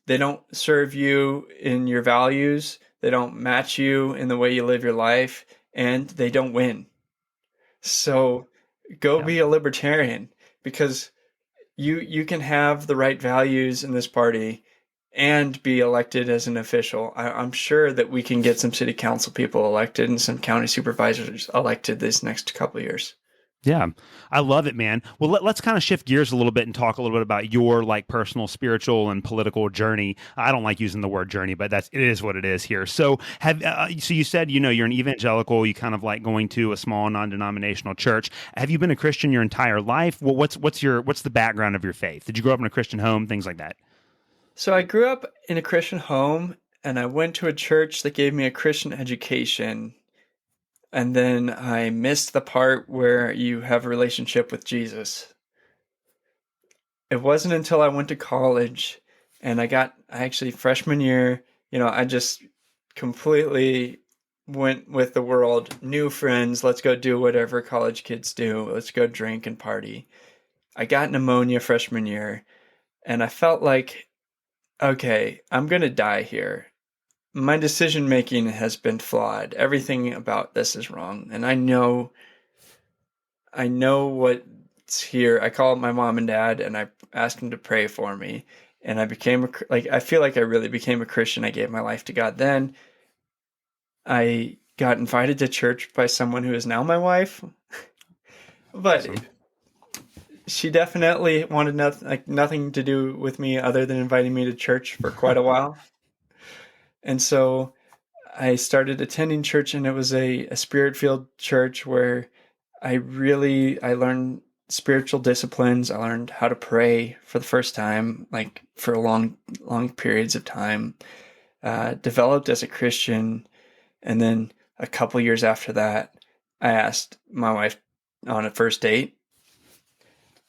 B: They don't serve you in your values. They don't match you in the way you live your life, and they don't win. So go
A: Yeah.
B: be a libertarian, because you can have the right values in this party and be elected as an official. I'm sure that we can get some city council people elected and some county supervisors elected this next couple of years.
A: Yeah, I love it, man. Well, let's kind of shift gears a little bit and talk a little bit about your like personal, spiritual, and political journey. I don't like using the word journey, but it is what it is here. So so you said, you're an evangelical, you kind of like going to a small non-denominational church. Have you been a Christian your entire life? Well, what's the background of your faith? Did you grow up in a Christian home, things like that?
B: So I grew up in a Christian home and I went to a church that gave me a Christian education. And then I missed the part where you have a relationship with Jesus. It wasn't until I went to college and I actually freshman year, I just completely went with the world, new friends, let's go do whatever college kids do. Let's go drink and party. I got pneumonia freshman year and I felt like, okay, I'm going to die here. My decision making has been flawed. Everything about this is wrong. And I know what's here. I called my mom and dad and I asked them to pray for me. And I feel like I really became a Christian. I gave my life to God then. I got invited to church by someone who is now my wife. But
A: Awesome.
B: she definitely wanted nothing to do with me other than inviting me to church for quite a while. And so I started attending church, and it was a spirit-filled church where I learned spiritual disciplines. I learned how to pray for the first time, like for long periods of time. Developed as a Christian, and then a couple years after that, I asked my wife on a first date.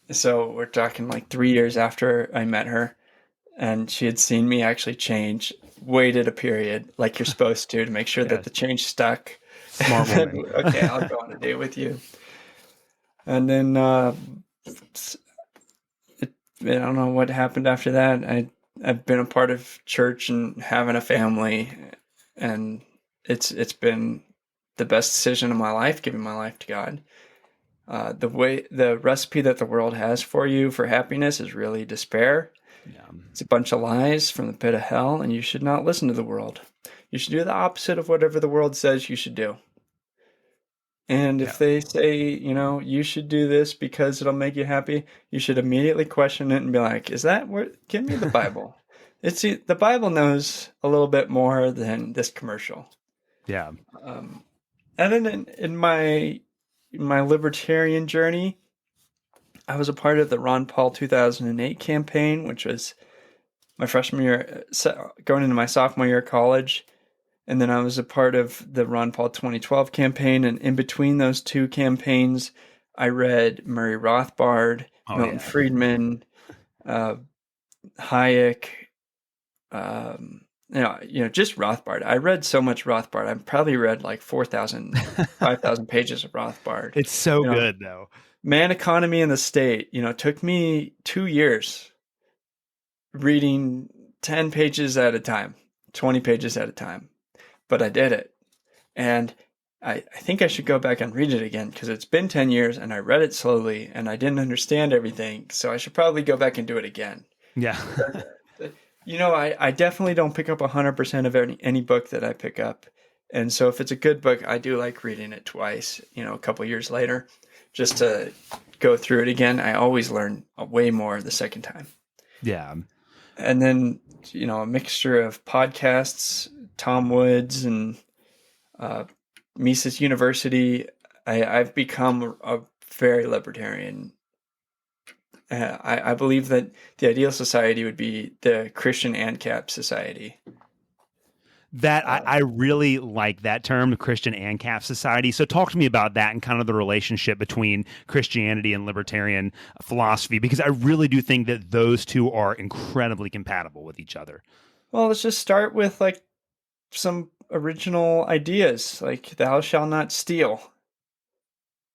B: So we're talking like 3 years after I met her, and she had seen me actually change, waited a period like you're supposed to make sure that
A: Yes.
B: the change stuck.
A: Smart
B: And then,
A: woman.
B: okay, I'll go on a date with you. And then I don't know what happened after that. I've been a part of church and having a family, and it's been the best decision of my life, giving my life to God. The recipe that the world has for you for happiness is really despair.
A: Yeah.
B: It's a bunch of lies from the pit of hell, and you should not listen to the world. You should do the opposite of whatever the world says you should do. And
A: Yeah.
B: if they say, you should do this because it'll make you happy, you should immediately question it and be like, is that what? Give me the Bible. The Bible knows a little bit more than this commercial.
A: Yeah.
B: And then in my libertarian journey, I was a part of the Ron Paul 2008 campaign, which was my freshman year, going into my sophomore year of college. And then I was a part of the Ron Paul 2012 campaign. And in between those two campaigns, I read Murray Rothbard, Milton Friedman, Hayek, just Rothbard. I read so much Rothbard. I've probably read like 4,000, 5,000 pages of Rothbard.
A: It's so
B: You know,
A: good though.
B: Man, Economy, and the State, took me 2 years reading 10 pages at a time, 20 pages at a time. But I did it. And I think I should go back and read it again because it's been 10 years and I read it slowly and I didn't understand everything. So I should probably go back and do it again.
A: Yeah.
B: I definitely don't pick up 100% of any book that I pick up. And so if it's a good book, I do like reading it twice, a couple years later, just to go through it again. I always learn way more the second time.
A: Yeah.
B: And then, a mixture of podcasts, Tom Woods and Mises University. I've become a very libertarian. I believe that the ideal society would be the Christian ANCAP society.
A: That
B: Uh,
A: I really like that term, Christian ANCAP society. So talk to me about that and kind of the relationship between Christianity and libertarian philosophy, because I really do think that those two are incredibly compatible with each other.
B: well, let's just start with like some original ideas, like thou shalt not steal.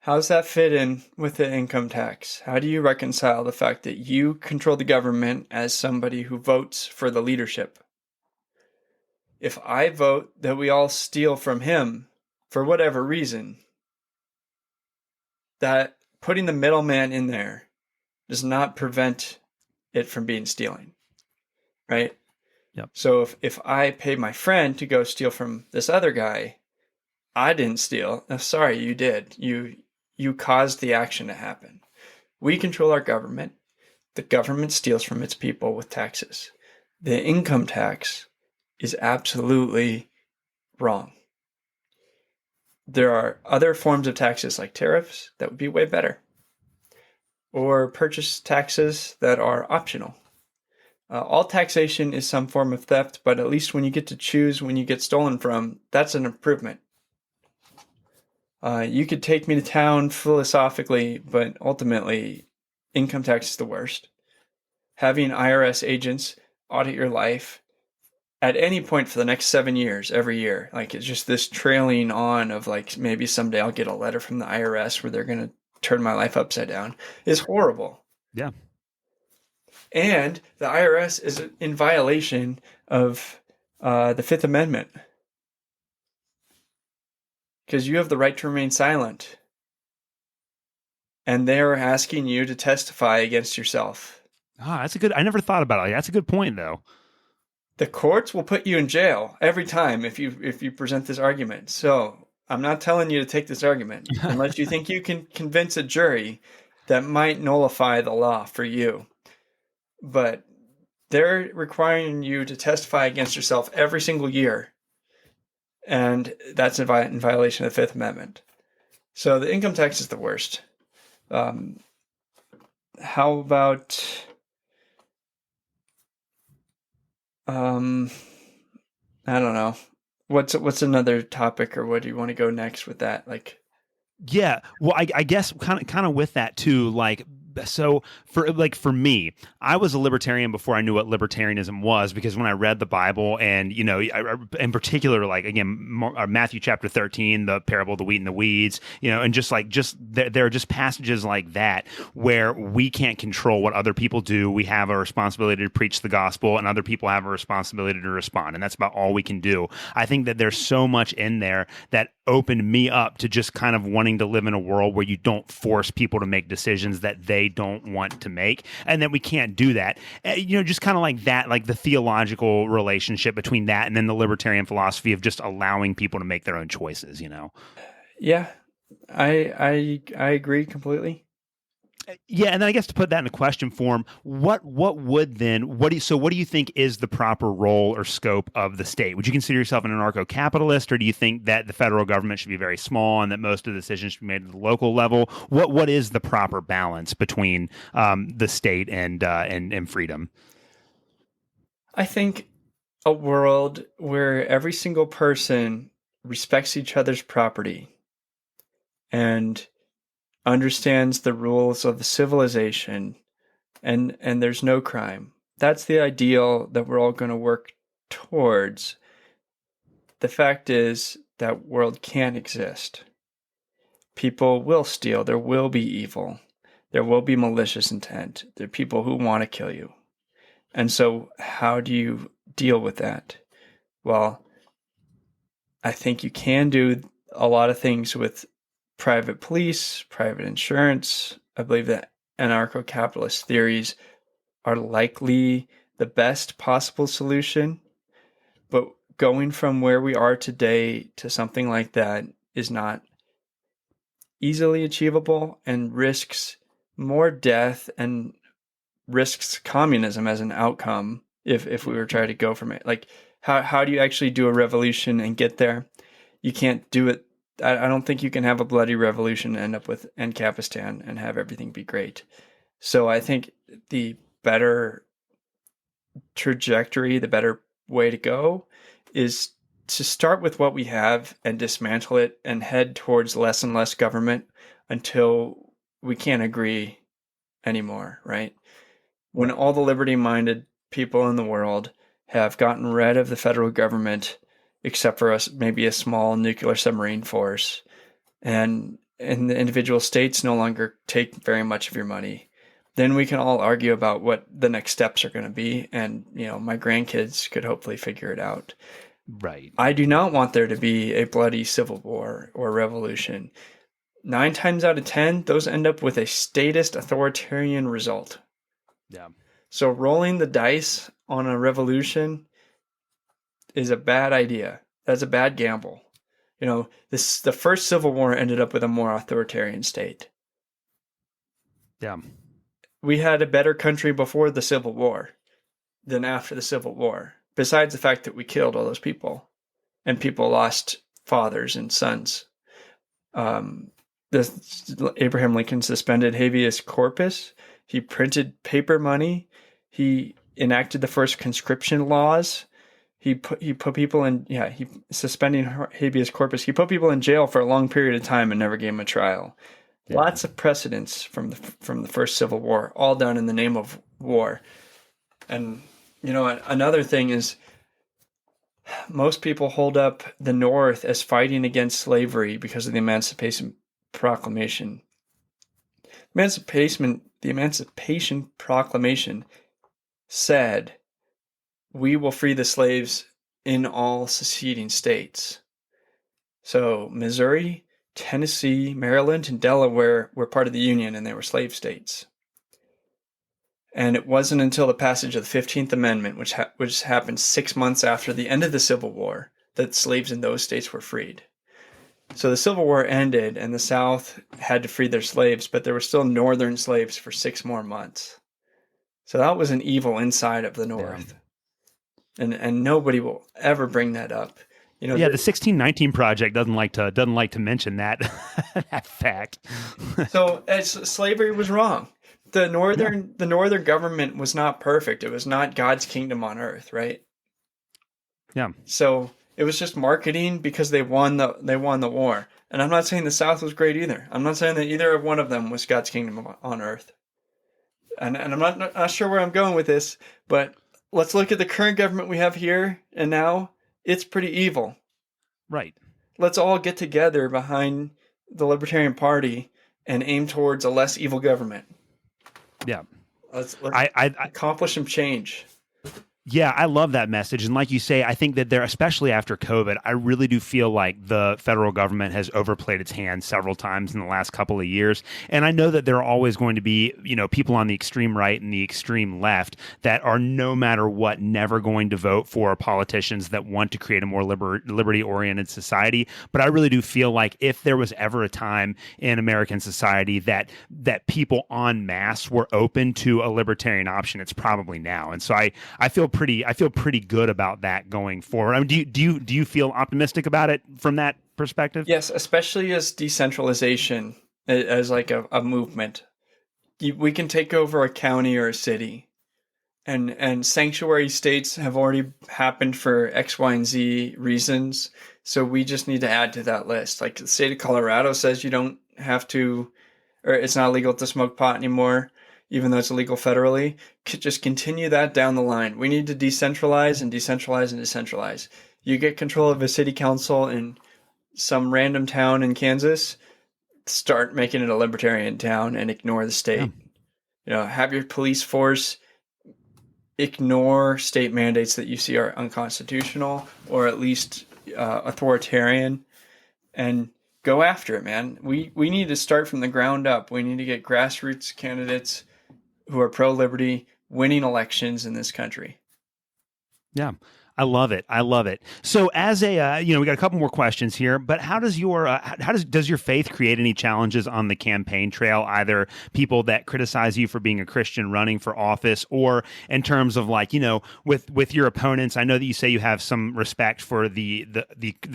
B: How's that fit in with the income tax? How do you reconcile the fact that you control the government as somebody who votes for the leadership? If I vote that we all steal from him for whatever reason, that putting the middleman in there does not prevent it from being stealing, right?
A: Yep.
B: So if I pay my friend to go steal from this other guy, I didn't steal. Oh, sorry, you did. You caused the action to happen. We control our government. The government steals from its people with taxes. The income tax is absolutely wrong. There are other forms of taxes like tariffs that would be way better, or purchase taxes that are optional. All taxation is some form of theft, but at least when you get to choose when you get stolen from, that's an improvement. You could take me to town philosophically, but ultimately, income tax is the worst. Having IRS agents audit your life at any point for the next 7 years, every year, like it's just this trailing on of like maybe someday I'll get a letter from the IRS where they're going to turn my life upside down, is horrible.
A: Yeah.
B: And the IRS is in violation of the Fifth Amendment because you have the right to remain silent. And they're asking you to testify against yourself.
A: That's a good. I never thought about it. That's a good point, though.
B: The courts will put you in jail every time if you present this argument. So I'm not telling you to take this argument unless you think you can convince a jury that might nullify the law for you. But they're requiring you to testify against yourself every single year. And that's in violation of the Fifth Amendment. So the income tax is the worst. How about I don't know. What's another topic, or what do you want to go next with that? Like,
A: Yeah, well, I guess kind of with that too. Like, so for me, I was a libertarian before I knew what libertarianism was, because when I read the Bible, and in particular, like again, Matthew chapter 13, the parable of the wheat and the weeds, and there are just passages like that where we can't control what other people do. We have a responsibility to preach the gospel, and other people have a responsibility to respond, and that's about all we can do. I think that there's so much in there that opened me up to just kind of wanting to live in a world where you don't force people to make decisions that they don't want to make, and that we can't do that. Just kind of like that, like the theological relationship between that and then the libertarian philosophy of just allowing people to make their own choices.
B: yeah, I agree completely.
A: Yeah, and then I guess to put that in a question form, what do you think is the proper role or scope of the state? Would you consider yourself an anarcho-capitalist, or do you think that the federal government should be very small and that most of the decisions should be made at the local level? What is the proper balance between the state and freedom?
B: I think a world where every single person respects each other's property and understands the rules of the civilization, and there's no crime. That's the ideal that we're all going to work towards. The fact is that world can't exist. People will steal. There will be evil. There will be malicious intent. There are people who want to kill you. And so how do you deal with that? Well, I think you can do a lot of things with private police, private insurance. I believe that anarcho-capitalist theories are likely the best possible solution. But going from where we are today to something like that is not easily achievable and risks more death and risks communism as an outcome if we were trying to go from it. Like, how do you actually do a revolution and get there? You can't do it. I don't think you can have a bloody revolution and end up with Ancapistan and have everything be great. So I think the better trajectory, the better way to go is to start with what we have and dismantle it and head towards less and less government until we can't agree anymore, right? When all the liberty-minded people in the world have gotten rid of the federal government, except for us, maybe a small nuclear submarine force, and the individual states no longer take very much of your money, then we can all argue about what the next steps are going to be, and my grandkids could hopefully figure it out.
A: Right.
B: I do not want there to be a bloody civil war or revolution. 9 times out of 10, those end up with a statist authoritarian result.
A: Yeah.
B: So rolling the dice on a revolution is a bad idea. That's a bad gamble. The first Civil War ended up with a more authoritarian state.
A: Yeah.
B: We had a better country before the Civil War than after the Civil War, besides the fact that we killed all those people and people lost fathers and sons. Abraham Lincoln suspended habeas corpus. He printed paper money. He enacted the first conscription laws. He put people in, he suspending habeas corpus. He put people in jail for a long period of time and never gave them a trial. Yeah. Lots of precedents from the first Civil War, all done in the name of war. And another thing is, most people hold up the North as fighting against slavery because of the Emancipation Proclamation. The Emancipation Proclamation said, "We will free the slaves in all seceding states." So Missouri, Tennessee, Maryland, and Delaware were part of the Union, and they were slave states. And it wasn't until the passage of the 15th Amendment, which happened 6 months after the end of the Civil War, that slaves in those states were freed. So the Civil War ended, and the South had to free their slaves, but there were still Northern slaves for 6 more months. So that was an evil inside of the North. Yeah. And nobody will ever bring that up.
A: The 1619 Project doesn't like to mention that that fact.
B: So slavery was wrong. The northern government was not perfect. It was not God's kingdom on earth, right?
A: Yeah.
B: So it was just marketing because they won the war. And I'm not saying the South was great either. I'm not saying that either one of them was God's kingdom on earth. And I'm not sure where I'm going with this, but let's look at the current government we have here and now. It's pretty evil.
A: Right.
B: Let's all get together behind the Libertarian Party and aim towards a less evil government.
A: Yeah.
B: Let's accomplish some change.
A: Yeah, I love that message. And like you say, I think that there, especially after COVID, I really do feel like the federal government has overplayed its hand several times in the last couple of years. And I know that there are always going to be, people on the extreme right and the extreme left that are no matter what, never going to vote for politicians that want to create a more liberty-oriented society. But I really do feel like if there was ever a time in American society that people en masse were open to a libertarian option, it's probably now. And so I feel pretty good about that going forward. I mean, do you feel optimistic about it from that perspective?
B: Yes, especially as decentralization as like a movement. We can take over a county or a city, and sanctuary states have already happened for X, Y, and Z reasons. So we just need to add to that list. Like the state of Colorado says you don't have to, or it's not illegal to smoke pot anymore, even though it's illegal federally. Just continue that down the line. We need to decentralize and decentralize and decentralize. You get control of a city council in some random town in Kansas, start making it a libertarian town and ignore the state. Yeah. Have your police force ignore state mandates that you see are unconstitutional or at least authoritarian, and go after it, man. We need to start from the ground up. We need to get grassroots candidates who are pro-liberty winning elections in this country.
A: Yeah. I love it. So as a, we got a couple more questions here, but how does your faith create any challenges on the campaign trail, either people that criticize you for being a Christian running for office, or in terms of with your opponents? I know that you say you have some respect for the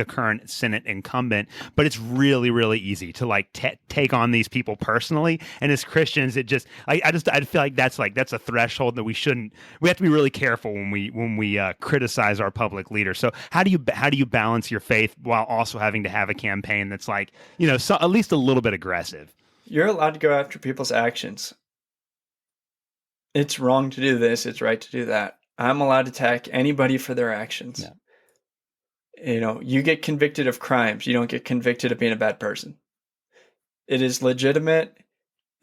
A: current Senate incumbent, but it's really, really easy to take on these people personally. And as Christians, it just, I feel like that's a threshold that we have to be really careful when we criticize criticize our public leader. So how do you balance your faith while also having to have a campaign that's like, at least a little bit aggressive?
B: You're allowed to go after people's actions. It's wrong to do this. It's right to do that. I'm allowed to attack anybody for their actions. Yeah. You get convicted of crimes. You don't get convicted of being a bad person. It is legitimate,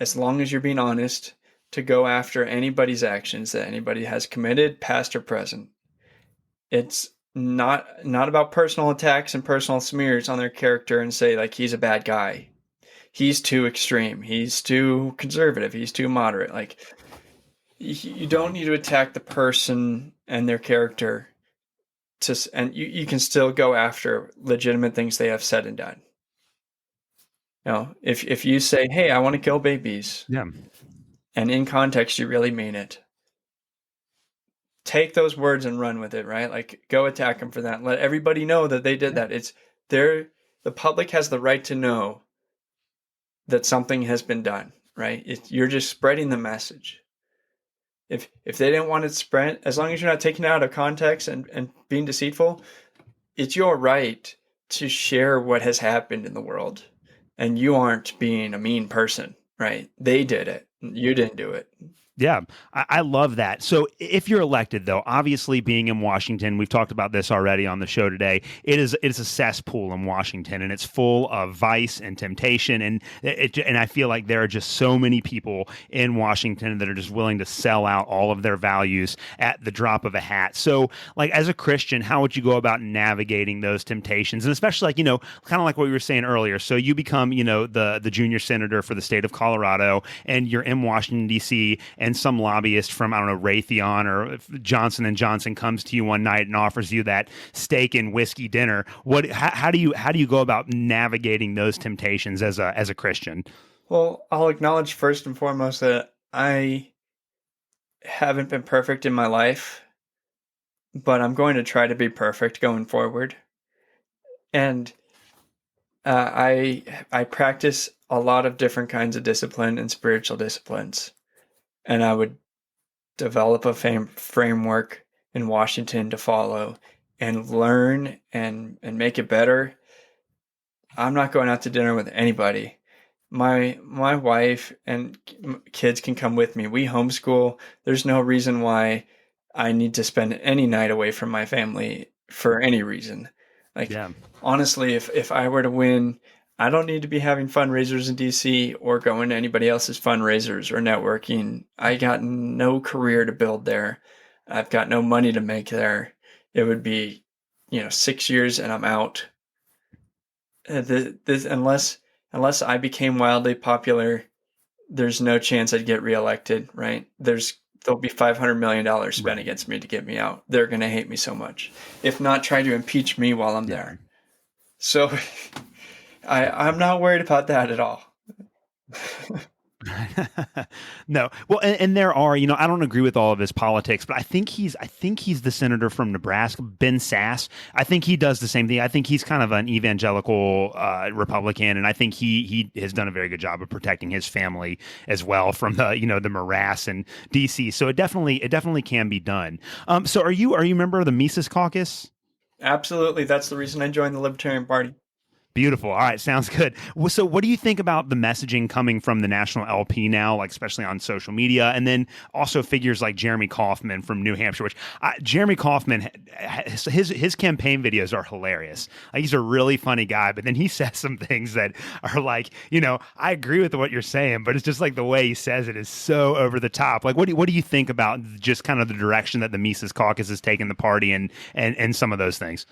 B: as long as you're being honest, to go after anybody's actions that anybody has committed, past or present. It's not about personal attacks and personal smears on their character and say, like, he's a bad guy. He's too extreme. He's too conservative. He's too moderate. Like, you don't need to attack the person and their character, and you can still go after legitimate things they have said and done. If you say, hey, I want to kill babies,
A: yeah,
B: and in context you really mean it, take those words and run with it, right? Like, go attack them for that. Let everybody know that they did that. The public has the right to know that something has been done, right? You're just spreading the message. If they didn't want it spread, as long as you're not taking it out of context and being deceitful, it's your right to share what has happened in the world. And you aren't being a mean person, right? They did it. You didn't do it.
A: Yeah, I love that. So if you're elected, though, obviously being in Washington, we've talked about this already on the show today, it's a cesspool in Washington, and it's full of vice and temptation. And I feel like there are just so many people in Washington that are just willing to sell out all of their values at the drop of a hat. So, like, as a Christian, how would you go about navigating those temptations? And especially, like, kind of like what we were saying earlier. So you become, the junior senator for the state of Colorado, and you're in Washington, D.C., and some lobbyist from, I don't know, Raytheon or Johnson & Johnson comes to you one night and offers you that steak and whiskey dinner. How do you go about navigating those temptations as a Christian?
B: Well, I'll acknowledge first and foremost that I haven't been perfect in my life, but I'm going to try to be perfect going forward. And I practice a lot of different kinds of discipline and spiritual disciplines. And I would develop a framework in Washington to follow and learn and make it better. I'm not going out to dinner with anybody. My wife and kids can come with me. We homeschool. There's no reason why I need to spend any night away from my family for any reason. Like, yeah. Honestly, if I were to win, I don't need to be having fundraisers in DC or going to anybody else's fundraisers or networking. I got no career to build there. I've got no money to make there. It would be, 6 years and I'm out. Unless I became wildly popular, there's no chance I'd get reelected, right? There'll be $500 million spent against me to get me out. They're going to hate me so much. If not, try to impeach me while I'm there. So I'm not worried about that at all.
A: No. Well, and there are, I don't agree with all of his politics, but I think he's the senator from Nebraska, Ben Sass. I think he does the same thing. I think he's kind of an evangelical Republican, and I think he has done a very good job of protecting his family as well from the morass in DC. So it definitely can be done. So are you a member of the Mises Caucus?
B: Absolutely. That's the reason I joined the Libertarian Party.
A: Beautiful. All right. Sounds good. So what do you think about the messaging coming from the national LP now, like especially on social media, and then also figures like Jeremy Kauffman from New Hampshire, which Jeremy Kauffman, his campaign videos are hilarious. Like, he's a really funny guy, but then he says some things that are like, I agree with what you're saying, but it's just like the way he says it is so over the top. Like, what do you think about just kind of the direction that the Mises Caucus has taken the party and some of those things?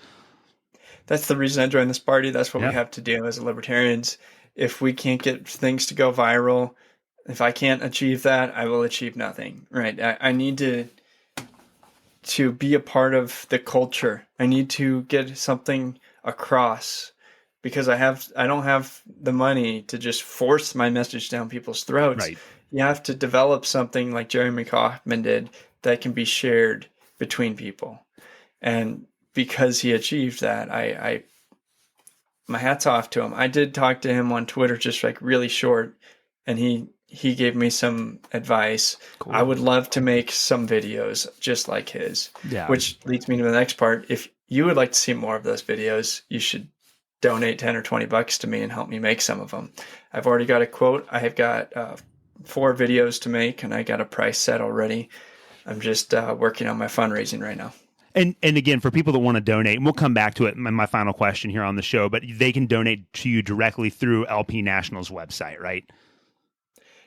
B: That's the reason I joined this party. That's what we have to do as libertarians. If we can't get things to go viral, if I can't achieve that, I will achieve nothing, right? I need to be a part of the culture. I need to get something across because I don't have the money to just force my message down people's throats.
A: Right.
B: You have to develop something like Jeremy Kauffman did that can be shared between people. And because he achieved that, my hat's off to him. I did talk to him on Twitter, just like really short, and he he gave me some advice.
A: Cool.
B: I would love to make some videos just like his.
A: Yeah.
B: Which leads me to the next part. If you would like to see more of those videos, you should donate 10 or 20 bucks to me and help me make some of them. I've already got a quote. I have got 4 videos to make, and I got a price set already. I'm just working on my fundraising right now.
A: And again, for people that want to donate, and we'll come back to it in my final question here on the show, but they can donate to you directly through LP National's website, right?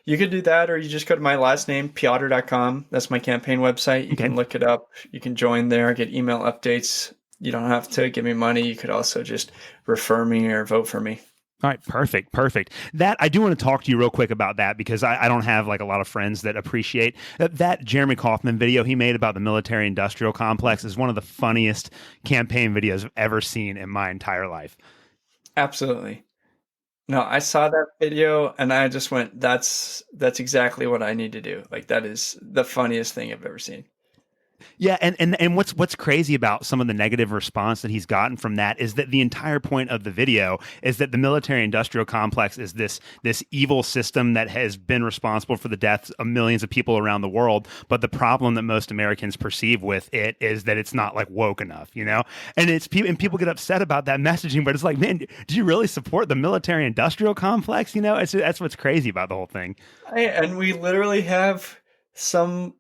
B: You could do that, or you just go to my last name, Peotter.com. That's my campaign website. You can look it up. You can join there, get email updates. You don't have to give me money. You could also just refer me or vote for me.
A: All right, perfect. That I do want to talk to you real quick about that, because I don't have like a lot of friends that appreciate that Jeremy Kauffman video he made about the military industrial complex is one of the funniest campaign videos I've ever seen in my entire life.
B: Absolutely. No, I saw that video and I just went, that's exactly what I need to do. Like, that is the funniest thing I've ever seen.
A: Yeah, and what's crazy about some of the negative response that he's gotten from that is that the entire point of the video is that the military-industrial complex is this evil system that has been responsible for the deaths of millions of people around the world. But the problem that most Americans perceive with it is that it's not like woke enough, you know. And people get upset about that messaging, but it's like, man, do you really support the military-industrial complex? You know, that's what's crazy about the whole thing.
B: And we literally have some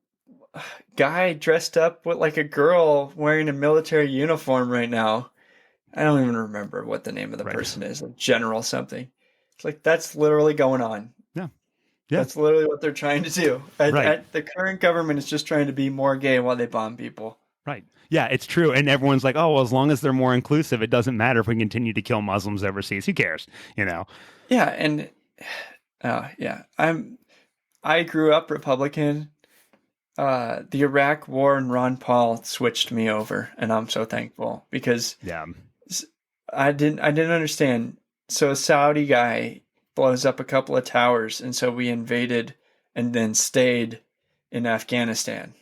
B: guy dressed up with like a girl wearing a military uniform right now. I don't even remember what the name of the person is, like General something. It's like, that's literally going on.
A: Yeah.
B: That's literally what they're trying to do. The current government is just trying to be more gay while they bomb people.
A: Right. Yeah, it's true. And everyone's like, oh, well, as long as they're more inclusive, it doesn't matter if we continue to kill Muslims overseas. Who cares? You know?
B: Yeah. And I grew up Republican. The Iraq War and Ron Paul switched me over, and I'm so thankful, because I didn't understand. So a Saudi guy blows up a couple of towers, and so we invaded and then stayed in Afghanistan.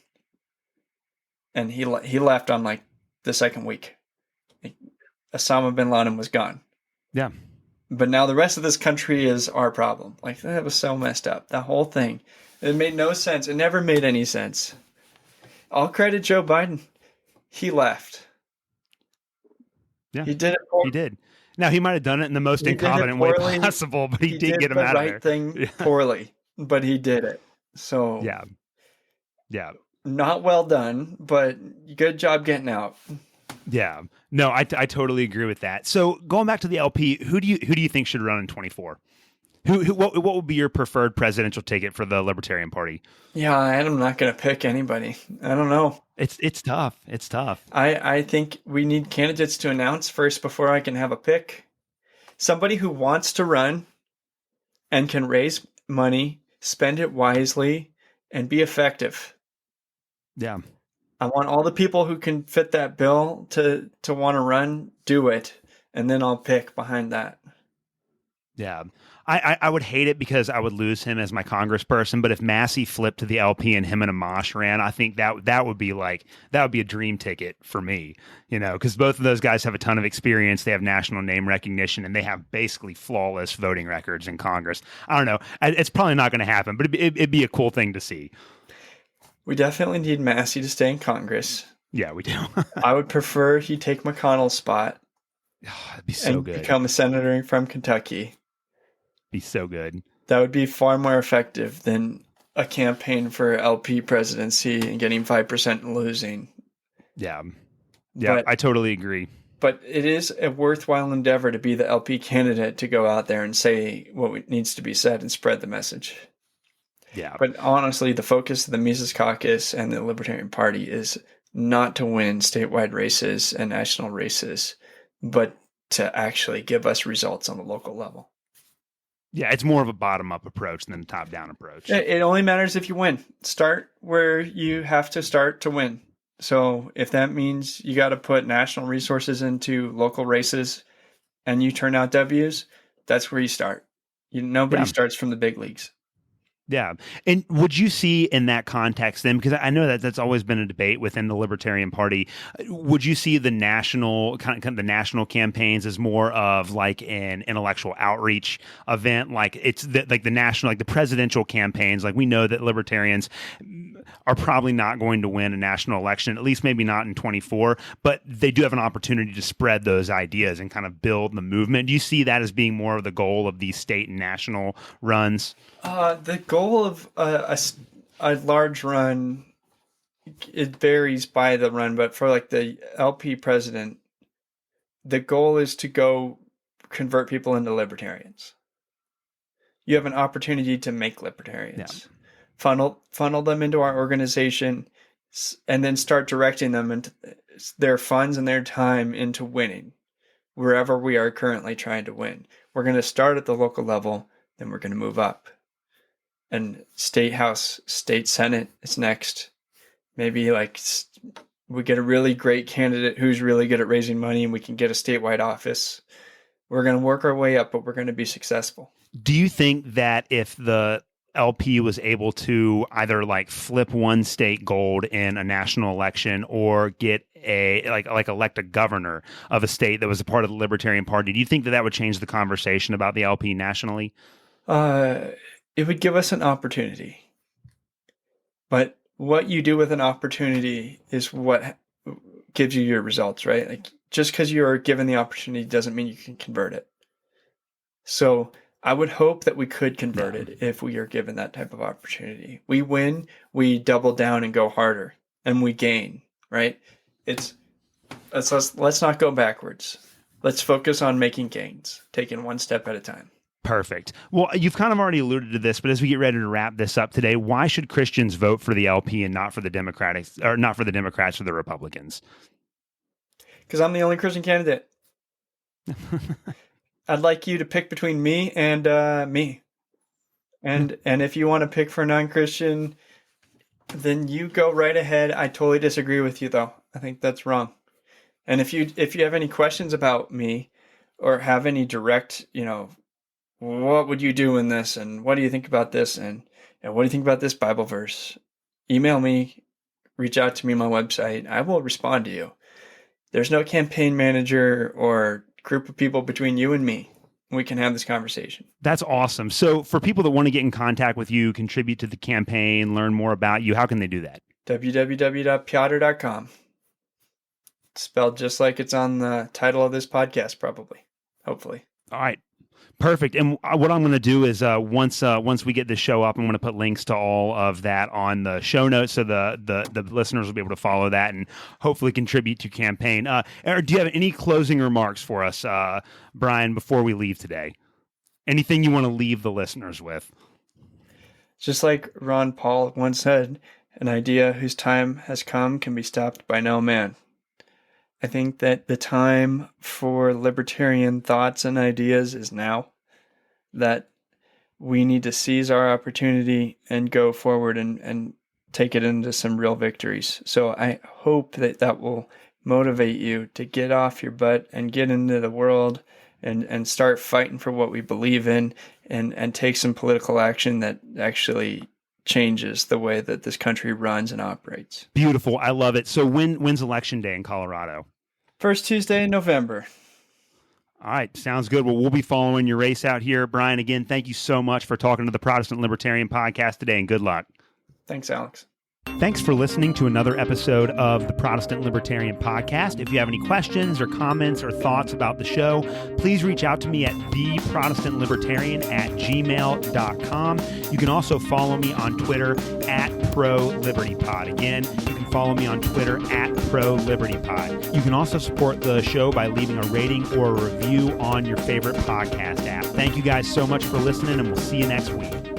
B: And he left on like the second week. Osama bin Laden was gone.
A: Yeah.
B: But now the rest of this country is our problem. Like, that was so messed up. That whole thing. It made no sense. It never made any sense. I'll credit Joe Biden. He left.
A: Yeah.
B: He did it.
A: He did. Now, he might have done it in the most incompetent way possible, but he did get him out of there. He did the
B: right thing poorly, but he did it. So
A: yeah.
B: Not well done, but good job getting out.
A: Yeah. No, I totally agree with that. So going back to the LP, who do you think should run in 24? What would be your preferred presidential ticket for the Libertarian Party?
B: Yeah, I'm not going to pick anybody. I don't know.
A: It's tough. It's tough.
B: I think we need candidates to announce first before I can have a pick. Somebody who wants to run and can raise money, spend it wisely, and be effective.
A: Yeah.
B: I want all the people who can fit that bill to want to run, do it, and then I'll pick behind that.
A: Yeah. I would hate it because I would lose him as my congressperson, but if Massey flipped to the LP and him and Amash ran, I think that would be a dream ticket for me, you know, because both of those guys have a ton of experience. They have national name recognition, and they have basically flawless voting records in Congress. I don't know. It's probably not going to happen, but it'd be a cool thing to see. We
B: definitely need Massey to stay in Congress.
A: Yeah, we do.
B: I would prefer he take McConnell's spot.
A: Oh, that'd be so good.
B: Become a senator from Kentucky.
A: Be so good.
B: That would be far more effective than a campaign for LP presidency and getting 5% and losing.
A: Yeah. Yeah, I totally agree.
B: But it is a worthwhile endeavor to be the LP candidate, to go out there and say what needs to be said and spread the message.
A: Yeah.
B: But honestly, the focus of the Mises Caucus and the Libertarian Party is not to win statewide races and national races, but to actually give us results on the local level.
A: Yeah, it's more of a bottom-up approach than a top-down approach.
B: It only matters if you win. Start where you have to start to win. So if that means you got to put national resources into local races and you turn out W's, that's where you start. Nobody starts from the big leagues.
A: Yeah. And would you see in that context then, because I know that that's always been a debate within the Libertarian Party, would you see the national kind of the national campaigns as more of like an intellectual outreach event? Like like the national, like the presidential campaigns, like we know that libertarians are probably not going to win a national election, at least maybe not in 24, but they do have an opportunity to spread those ideas and kind of build the movement. Do you see that as being more of the goal of these state and national runs?
B: The goal of a large run, it varies by the run, but for like the LP president, the goal is to go convert people into libertarians. You have an opportunity to make libertarians. Yeah. Funnel them into our organization, and then start directing them into their funds and their time into winning wherever we are currently trying to win. We're going to start at the local level, then we're going to move up. And state house, state senate is next. Maybe like we get a really great candidate who's really good at raising money and we can get a statewide office. We're going to work our way up, but we're going to be successful.
A: Do you think that if the LP was able to either like flip one state gold in a national election or get like elect a governor of a state that was a part of the Libertarian Party, do you think that would change the conversation about the LP nationally?
B: It would give us an opportunity. But what you do with an opportunity is what gives you your results, right? Like just because you're given the opportunity doesn't mean you can convert it. So I would hope that we could convert it if we are given that type of opportunity. We win, we double down and go harder, and we gain, right? Let's not go backwards. Let's focus on making gains, taking one step at a time.
A: Perfect. Well, you've kind of already alluded to this, but as we get ready to wrap this up today, why should Christians vote for the LP and not for the Democrats or the Republicans?
B: Because I'm the only Christian candidate. I'd like you to pick between me and me. And if you want to pick for a non-Christian, then you go right ahead. I totally disagree with you, though. I think that's wrong. And if you have any questions about me or have any direct, what would you do in this? And what do you think about this? And what do you think about this Bible verse? Email me, reach out to me on my website. I will respond to you. There's no campaign manager or group of people between you and me. We can have this conversation.
A: That's awesome. So for people that want to get in contact with you, contribute to the campaign, learn more about you, how can they do that?
B: www.peotter.com. Spelled just like it's on the title of this podcast, probably. Hopefully.
A: All right. Perfect. And what I'm going to do is once we get this show up, I'm going to put links to all of that on the show notes so the listeners will be able to follow that and hopefully contribute to campaign. Do you have any closing remarks for us, Brian, before we leave today? Anything you want to leave the listeners with?
B: Just like Ron Paul once said, an idea whose time has come can be stopped by no man. I think that the time for libertarian thoughts and ideas is now, that we need to seize our opportunity and go forward and take it into some real victories. So I hope that will motivate you to get off your butt and get into the world and start fighting for what we believe in and take some political action that actually changes the way that this country runs and operates.
A: Beautiful. I love it. So when's Election Day in Colorado?
B: First Tuesday in November.
A: All right. Sounds good. Well, we'll be following your race out here. Brian, again, thank you so much for talking to the Protestant Libertarian Podcast today, and good luck.
B: Thanks, Alex.
A: Thanks for listening to another episode of the Protestant Libertarian Podcast. If you have any questions or comments or thoughts about the show, please reach out to me at theprotestantlibertarian@gmail.com. You can also follow me on Twitter @ProLibertyPod. Again, you can follow me on Twitter @ProLibertyPod. You can also support the show by leaving a rating or a review on your favorite podcast app. Thank you guys so much for listening, and we'll see you next week.